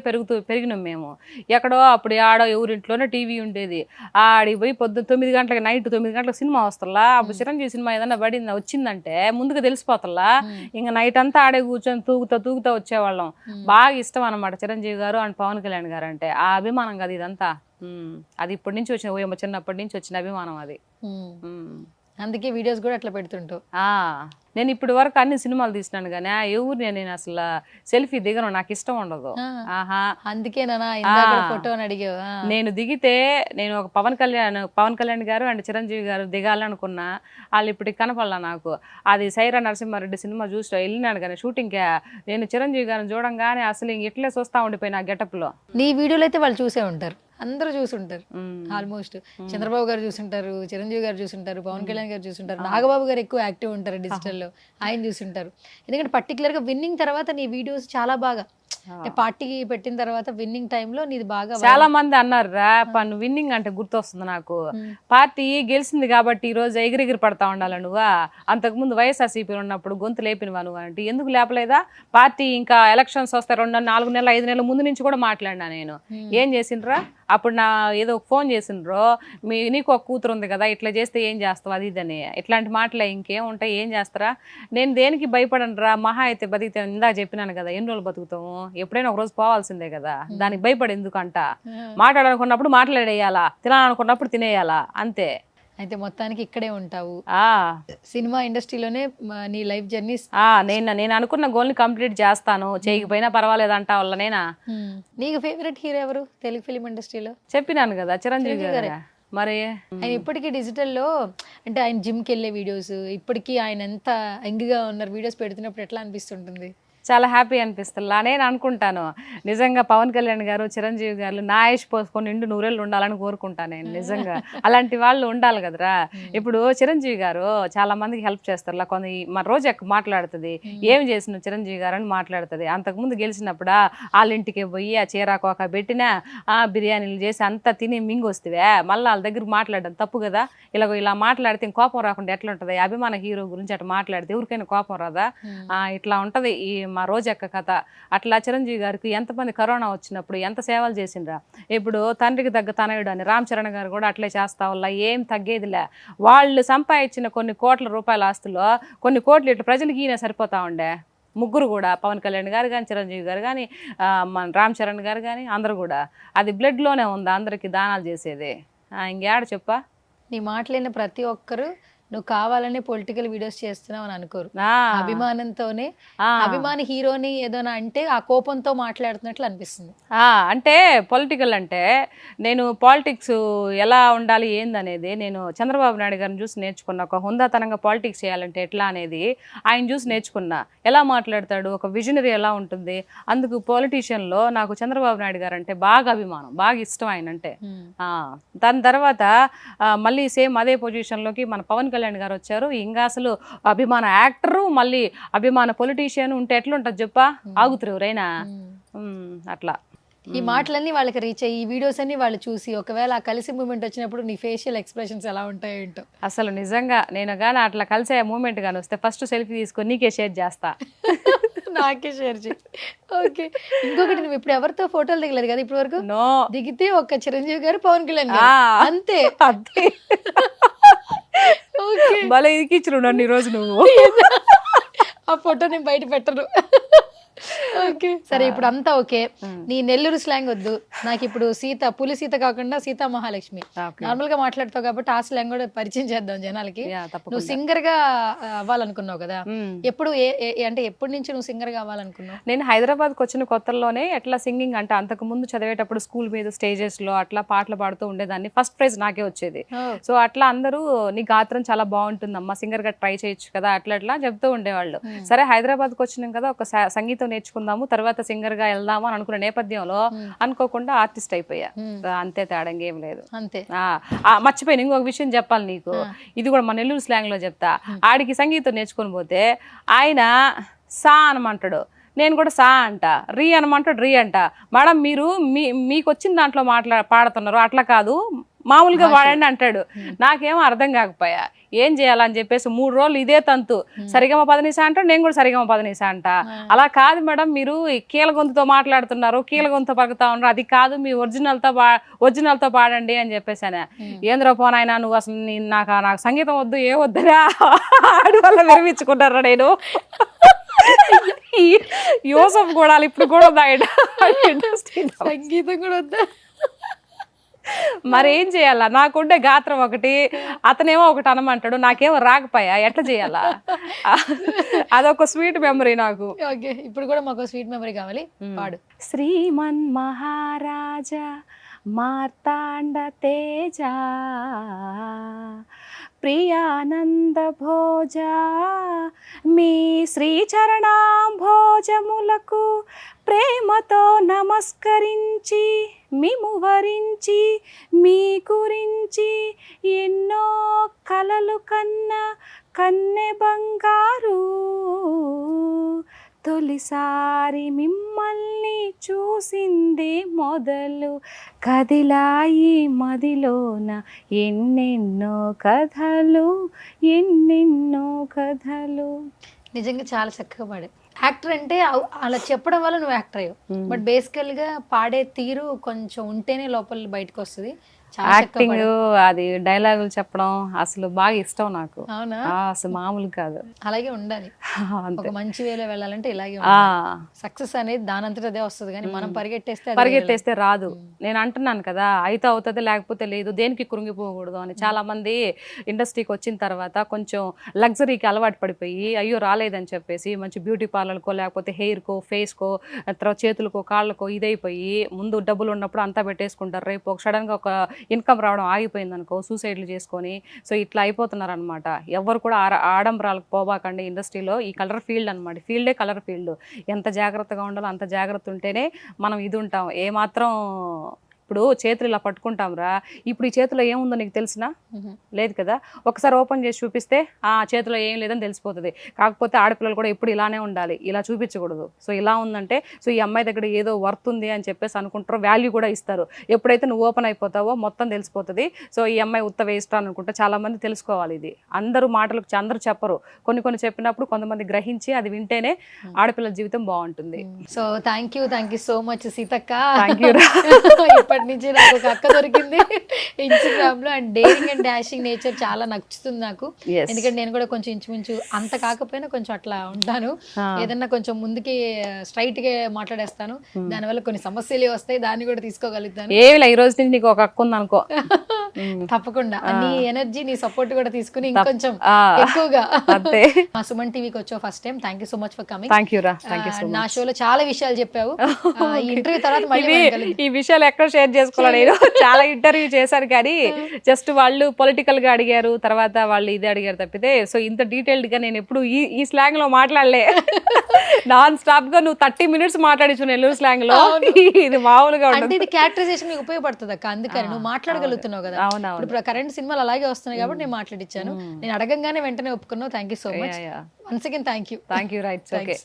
పెరిగినాం మేము. ఎక్కడో అప్పుడు ఆడో ఎవరింట్లోనే టీవీ ఉండేది, ఆడికి పోయి పొద్దున్న 9 గంటలకి నైట్ 9 గంటలకు సినిమా వస్తల్లా. అప్పుడు చిరంజీవి సినిమా ఏదన్నా వచ్చిందంటే ముందుగా తెలిసిపోతల్లా. ఇంకా నైట్ అంతా ఆడే కూర్చొని తూగుతా వచ్చేవాళ్ళం. బాగా ఇష్టం అనమాట చిరంజీవి గారు అండ్ పవన్ కళ్యాణ్ గారు అంటే. ఆ అభిమానం కదా ఇదంతా, అది ఇప్పటి నుంచి వచ్చిన, చిన్నప్పటి నుంచి వచ్చిన అభిమానం అది. అందుకే వీడియోస్ కూడా అట్లా పెడుతుంటావు. నేను ఇప్పటి వరకు అన్ని సినిమాలు తీసినాను కానీ ఎవరు నేను అసలు సెల్ఫీ దిగను, నాకు ఇష్టం ఉండదు. అందుకేనా ఫోటో అని అడిగావు? నేను దిగితే నేను ఒక పవన్ కళ్యాణ్ గారు అండ్ చిరంజీవి గారు దిగాలనుకున్నా, వాళ్ళు ఇప్పటికి కనపడలా నాకు. అది సైరా నరసింహారెడ్డి సినిమా చూసి వెళ్ళినాను కానీ షూటింగ్కే, నేను చిరంజీవి గారిని చూడంగానే అసలు ఇట్లే చూస్తా ఉండిపోయిన ఆ గెటప్ లో. నీ వీడియోలో అయితే వాళ్ళు చూసే ఉంటారు, అందరూ చూసుంటారు ఆల్మోస్ట్. చంద్రబాబు గారు చూసుంటారు, చిరంజీవి గారు చూసుంటారు, పవన్ కళ్యాణ్ గారు చూసుంటారు, నాగబాబు గారు ఎక్కువ యాక్టివ్ ఉంటారు డిజిటల్లో, ఆయన చూసుంటారు. ఎందుకంటే పర్టికులర్ గా విన్నింగ్ తర్వాత నీ వీడియోస్ చాలా బాగా, పార్టీకి పెట్టిన తర్వాత విన్నింగ్ టైంలో నీది బాగా. చాలా మంది అన్నారు రా పన్ను విన్నింగ్ అంటే గుర్తొస్తుంది నాకు, పార్టీ గెలిచింది కాబట్టి ఈ రోజు ఎగిరెగిరి పడతా ఉండాలి నువ్వా, అంతకుముందు వైఎస్ఆర్సీపీ ఉన్నప్పుడు గొంతు లేపినవా నువ్వు అంటే. ఎందుకు లేపలేదా? పార్టీ ఇంకా ఎలక్షన్స్ వస్తాయి 2 4 నెలలు 5 నెలల ముందు నుంచి కూడా మాట్లాడినా నేను. ఏం చేసిండ్రా అప్పుడు? నా ఏదో ఫోన్ చేసిండ్రో, నీకు ఒక కూతురు ఉంది కదా, ఇట్లా చేస్తే ఏం చేస్తావు అది ఇదని, ఇట్లాంటి మాటలే ఇంకేం ఉంటాయి, ఏం చేస్తారా? నేను దేనికి భయపడను రా, మహా అయితే బతికితే ఇందాక చెప్పినాను కదా, ఎన్ని రోజులు బతుకుతాము, ఎప్పుడైనా ఒక రోజు పోవాల్సిందే కదా, దానికి భయపడి ఎందుకంట. మాట్లాడాలనుకున్నప్పుడు మాట్లాడేయాలా, తినాలనుకున్నప్పుడు తినేయాలా, అంతే. అయితే మొత్తానికి ఇక్కడే ఉంటావు, సినిమా ఇండస్ట్రీలోనే నీ లైఫ్ జర్నీ. నేను అనుకున్న గోల్ ని కంప్లీట్ చేస్తాను, చేయకపోయినా పర్వాలేదు అంటా వల్ల. నేనా నీకు ఫేవరెట్ హీరో ఎవరు తెలుగు ఫిలిం ఇండస్ట్రీలో? చెప్పినాను కదా చిరంజీవి గారు. మరి ఆయన ఇప్పటికీ డిజిటల్లో అంటే ఆయన జిమ్కి వెళ్ళే వీడియోస్, ఇప్పటికీ ఆయన ఎంత యంగ్గా ఉన్నారు వీడియోస్ పెడుతున్నప్పుడు ఎట్లా అనిపిస్తుంటుంది? చాలా హ్యాపీ అనిపిస్తుందిలా. నేను అనుకుంటాను నిజంగా పవన్ కళ్యాణ్ గారు చిరంజీవి గారు నా ఆయుష్ పోసుకొని 200 ఉండాలని కోరుకుంటాను నేను. నిజంగా అలాంటి వాళ్ళు ఉండాలి కదరా. ఇప్పుడు చిరంజీవి గారు చాలా మందికి హెల్ప్ చేస్తారు. కొన్ని మన రోజు మాట్లాడుతుంది, ఏం చేసిన చిరంజీవి గారు అని మాట్లాడుతుంది. అంతకుముందు గెలిచినప్పుడు వాళ్ళ ఇంటికి పోయి ఆ చీరాకోక పెట్టినా బిర్యానీలు చేసి అంతా తిని మింగి వస్తే మళ్ళీ వాళ్ళ దగ్గర మాట్లాడడం తప్పు కదా. ఇలా మాట్లాడితే కోపం రాకుండా ఎట్లా ఉంటుంది? అభిమాన హీరో గురించి అట్లా మాట్లాడితే ఎవరికైనా కోపం రాదా? ఇట్లా ఉంటది ఈ మా రోజక్క కథ అట్లా చిరంజీవి గారికి ఎంతమంది కరోనా వచ్చినప్పుడు ఎంత సేవలు చేసిండ్రా. ఇప్పుడు తండ్రికి తగ్గ తనయుడు అని రామ్ చరణ్ గారు కూడా అట్లే చేస్తా వల్ల ఏం తగ్గేదిలే. వాళ్ళు సంపాదించిన కొన్ని కోట్ల రూపాయల ఆస్తులో కొన్ని కోట్లు ఇట్లా ప్రజలకి ఈయన సరిపోతా ఉండే. ముగ్గురు కూడా పవన్ కళ్యాణ్ గారు కానీ చిరంజీవి గారు కానీ మన రామ్ చరణ్ గారు కానీ అందరూ కూడా అది బ్లడ్లోనే ఉంది అందరికీ దానాలు చేసేది. ఇంకేడ చెప్పా. నీ మాటలైన ప్రతి ఒక్కరు నువ్వు కావాలని పొలిటికల్ వీడియోస్ చేస్తున్నావు అని అనుకోరు. ఆ, అభిమానంతోనే అభిమాని హీరోని ఏదైనా అంటే ఆ కోపంతో మాట్లాడుతున్నట్లు అనిపిస్తుంది. అంటే పొలిటికల్ అంటే నేను పాలిటిక్స్ ఎలా ఉండాలి ఏందనేది నేను చంద్రబాబు నాయుడు గారిని చూసి నేర్చుకున్నా. ఒక హుందాతనంగా పాలిటిక్స్ చేయాలంటే ఎట్లా అనేది ఆయన చూసి నేర్చుకున్నా. ఎలా మాట్లాడతాడు, ఒక విజనరీ ఎలా ఉంటుంది. అందుకు పొలిటీషియన్లో నాకు చంద్రబాబు నాయుడు గారు అంటే బాగా అభిమానం, బాగా ఇష్టం ఆయన అంటే. దాని తర్వాత మళ్ళీ సేమ్ అదే పొజిషన్లోకి మన పవన్ కళ్యాణ్ గారు వచ్చారు. ఇంకా అసలు అభిమాన యాక్టరు మళ్ళీ అభిమాన పొలిటీషియన్ ఉంటే ఎట్లుంటుంది చెప్పా, ఆగుతురు ఎవరైనా. అట్లా ఈ మాటలన్నీ వాళ్ళకి రీచ్ అయ్యి ఈ వీడియోస్ అన్ని వాళ్ళు చూసి ఒకవేళ ఆ కలిసి మూమెంట్ వచ్చినప్పుడు నీ ఫేషియల్ ఎక్స్ప్రెషన్స్ ఎలా ఉంటాయో ఏంటో. అసలు నిజంగా నేను కానీ అట్లా కలిసే మూమెంట్ కానీ వస్తే ఫస్ట్ సెల్ఫీ తీసుకొని నీకే షేర్ చేస్తా. నాకే షేర్ చేయి. ఓకే, ఇంకొకటి నువ్వు ఇప్పుడు ఎవరితో ఫోటోలు దిగలేదు కదా ఇప్పటి వరకు? నో, దిగితే ఒక చిరంజీవి గారు పవన్ కళ్యాణ్ గారు అంతే. అంతే. ఓకే, భలే ఇరికిచ్చురు నన్ను ఈరోజు నువ్వు. ఆ ఫోటో నేను బయట పెట్టను. ఓకే సరే, ఇప్పుడు అంతా ఓకే. నీ నెల్లూరు స్లాంగ్ వద్దు నాకు. ఇప్పుడు పులి సీత కాకుండా సీతా మహాలక్ష్మి నార్మల్ గా మాట్లాడతావు కాబట్టి ఆ స్లాంగ్ కూడా పరిచయం చేద్దాం జనాలకి. నువ్వు సింగర్ గా అవ్వాలనుకున్నావు కదా, ఎప్పుడు అంటే ఎప్పటి నుంచి నువ్వు సింగర్ గా అవ్వాలనుకున్నావు? నేను హైదరాబాద్కి వచ్చిన కొత్తలోనే ఎట్లా సింగింగ్ అంటే అంతకు ముందు చదివేటప్పుడు స్కూల్ మీద స్టేజెస్ లో అట్లా పాటలు పాడుతూ ఉండేదాన్ని. ఫస్ట్ ప్రైజ్ నాకే వచ్చేది. సో అట్లా అందరూ నీ గాత్రం చాలా బాగుంటుందమ్మా, సింగర్ గా ట్రై చేయొచ్చు కదా అట్లా అట్లా చెప్తూ ఉండేవాళ్ళు. సరే హైదరాబాద్కి వచ్చినాం కదా, ఒక సంగీతం నేర్చుకుందాము, తర్వాత సింగర్ గా వెళ్దాము అని అనుకున్న నేపథ్యంలో అనుకోకుండా ఆర్టిస్ట్ అయిపోయా. అంతే, తేడా ఏం లేదు. అంతే. మర్చిపోయిన ఇంకొక విషయం చెప్పాలి నీకు, ఇది కూడా మన నెల్లూరు స్లాంగ్ లో చెప్తా. ఆడికి సంగీతం నేర్చుకొని పోతే ఆయన సా అనమంటాడు, నేను కూడా సా అంట. రీ అనమంటాడు, రీ అంట. మేడం మీరు మీకు వచ్చిన దాంట్లో పాడుతున్నారు, అట్లా కాదు మామూలుగా వాడండి అంటాడు. నాకేమో అర్థం కాకపోయా, ఏం చేయాలని చెప్పేసి 3 రోజులు ఇదే తంతు. సరిగమ పదనిసా అంటాడు, నేను కూడా సరిగమ పదనిసా అంట. అలా కాదు మేడం మీరు కీల గొంతుతో మాట్లాడుతున్నారు, కీల గొంతు పలుకుతా ఉన్నారు, అది కాదు మీ ఒరిజినల్తో పాడండి అని చెప్పేసాను. ఏంద్రో పోనాయన నువ్వు అసలు నాకు సంగీతం వద్దు ఏ వద్దరా ఆడి వల్ల విరమించుకుంటారా. నేను యూసఫ్ కూడా ఇప్పుడు కూడా సంగీతం కూడా వద్దా? మరేం చేయాలా, నాకుండే గాత్రం ఒకటి, అతనేమో ఒకటి అనమంటాడు, నాకేమో రాకపోయా, ఎట్లా చేయాలా? అదొక స్వీట్ మెమరీ నాకు. ఓకే, ఇప్పుడు కూడా మాకు స్వీట్ మెమరీ కావాలి, పాడు. శ్రీమన్ మహారాజా మార్తాండ తేజ ప్రియానంద భోజ మీ శ్రీచరణాంభోజములకు ప్రేమతో నమస్కరించి మిము వరించి మీ గురించి ఎన్నో కలలు కన్నె బంగారు తొలిసారి మిమ్మల్ని చూసింది మొదలు కదిలాయి మదిలోన ఎన్నెన్నో కథలు. నిజంగా చాలా చక్కగా పాడే. యాక్టర్ అంటే అలా చెప్పడం వల్ల నువ్వు యాక్టర్ అయ్యావు, బట్ బేసికల్ గా పాడే తీరు కొంచెం ఉంటేనే లోపల బయటకు వస్తుంది. యాక్టింగ్ అది డైలాగులు చెప్పడం అసలు బాగా ఇష్టం నాకు. అవునా? అసలు మామూలు కాదు. అలాగే ఉండాలి. ఒక మంచి వేలో వెళ్ళాలంటే ఇలాగే సక్సెస్ అనేది దానంతట అదే వస్తుంది, కానీ మనం పరిగెట్టేస్తే రాదు. నేను అంటున్నాను కదా, అయితే అవుతుంది లేకపోతే లేదు, దేనికి కృంగిపోకూడదు అని. చాలా మంది ఇండస్ట్రీకి వచ్చిన తర్వాత కొంచెం లగ్జరీకి అలవాటు పడిపోయి అయ్యో రాలేదని చెప్పేసి మంచి బ్యూటీ పార్లర్కో లేకపోతే హెయిర్కో ఫేస్కో తర్వాత చేతులకో కాళ్ళకో ఇదైపోయి ముందు డబ్బులు ఉన్నప్పుడు అంతా పెట్టేసుకుంటారు. రేపు ఒక సడన్గా ఒక ఇన్కమ్ రావడం ఆగిపోయింది అనుకో సూసైడ్లు చేసుకొని సో ఇట్లా అయిపోతున్నారు అనమాట. ఎవరు కూడా ఆడంబరాలకు పోబాకండి. ఇండస్ట్రీలో ఈ కలర్ ఫీల్డ్ అనమాట, ఫీల్డే కలర్ ఫీల్డ్. ఎంత జాగ్రత్తగా ఉండాలో అంత జాగ్రత్త ఉంటేనే మనం ఇది ఉంటాం. ఏమాత్రం ఇప్పుడు చేతులు ఇలా పట్టుకుంటాం రా, ఇప్పుడు ఈ చేతిలో ఏముందో నీకు తెలిసినా లేదు కదా. ఒకసారి ఓపెన్ చేసి చూపిస్తే ఆ చేతిలో ఏం లేదని తెలిసిపోతుంది. కాకపోతే ఆడపిల్లలు కూడా ఎప్పుడు ఇలానే ఉండాలి, ఇలా చూపించకూడదు. సో ఇలా ఉందంటే సో ఈ అమ్మాయి దగ్గర ఏదో వర్త్ ఉంది అని చెప్పేసి అనుకుంటారు, వాల్యూ కూడా ఇస్తారు. ఎప్పుడైతే నువ్వు ఓపెన్ అయిపోతావో మొత్తం తెలిసిపోతుంది. సో ఈ అమ్మాయి ఉత్త వేస్ట్ అని అనుకుంటే చాలా మంది తెలుసుకోవాలి. ఇది అందరూ మాటలకు అందరూ చెప్పరు, కొన్ని చెప్పినప్పుడు కొంతమంది గ్రహించి అది వింటేనే ఆడపిల్లల జీవితం బాగుంటుంది. So thank you so much Seethakka. Thank you. ఇప్పటి నుంచి నాకు ఒక అక్క దొరికింది ఇన్స్టాగ్రామ్ లో. And daring and dashing nature చాలా నచ్చుతుంది నాకు. Yes. ఎందుకంటే నేను కూడా కొంచెం ఇంచుమించు అంత కాకపోయినా కొంచెం అట్లా ఉంటాను. ఏదన్నా కొంచెం ముందుకి స్ట్రైట్ గా మాట్లాడేస్తాను, దానివల్ల కొన్ని సమస్యలు వస్తాయి, దాన్ని కూడా తీసుకోగలుగుతాను. ఏమిలా ఈ రోజు నుంచి నీకు ఒక హక్కు ఉంది అనుకో. తప్పకుండా నీ ఎనర్జీ, నీ సపోర్ట్ కూడా తీసుకుని ఇంకొంచెం ఎక్కువగా. అంతే. మా సుమన్ టీవీకి వచ్చావు first time. Thank you so much for coming. Thank you రా, థ్యాంక్ యూ సో నా మచ్. షోలో చాలా విషయాలు చెప్పావు. ఈ ఇంటర్వ్యూ తర్వాత మళ్ళీ మనం కలుద్దాం. ఈ విషయాలు ఎక్కడ షేర్ చేసుకోవాలి, నేను చాలా ఇంటర్వ్యూ చేశాను కానీ జస్ట్ వాళ్ళు పొలిటికల్ గా అడిగారు, తర్వాత వాళ్ళు ఇది అడిగారు తప్పితే సో ఇంత డీటెయిల్డ్ గా నేను ఎప్పుడు ఈ స్లాంగ్ లో మాట్లాడలే. నాన్ స్టాప్ గా నువ్వు 30 minutes మాట్లాడించు నెల్లూరు స్లాంగ్ లో. ఇది మామూలుగా అంటే ఉండదు. ఇది క్యారెక్టరైజేషన్ మీకు ఉపయోగపడుతుంది అక్క, అందుకని నువ్వు మాట్లాడగలుగుతున్నావు కదా. అవునవును. ఇప్పుడు కరెంట్ సినిమాలు అలాగే వస్తున్నాయి కాబట్టి నేను మాట్లాడించాను. నేను అడగంగానే వెంటనే ఒప్పుకున్నావు. Thank you so much. Once again thank you. Thank you right. Okay.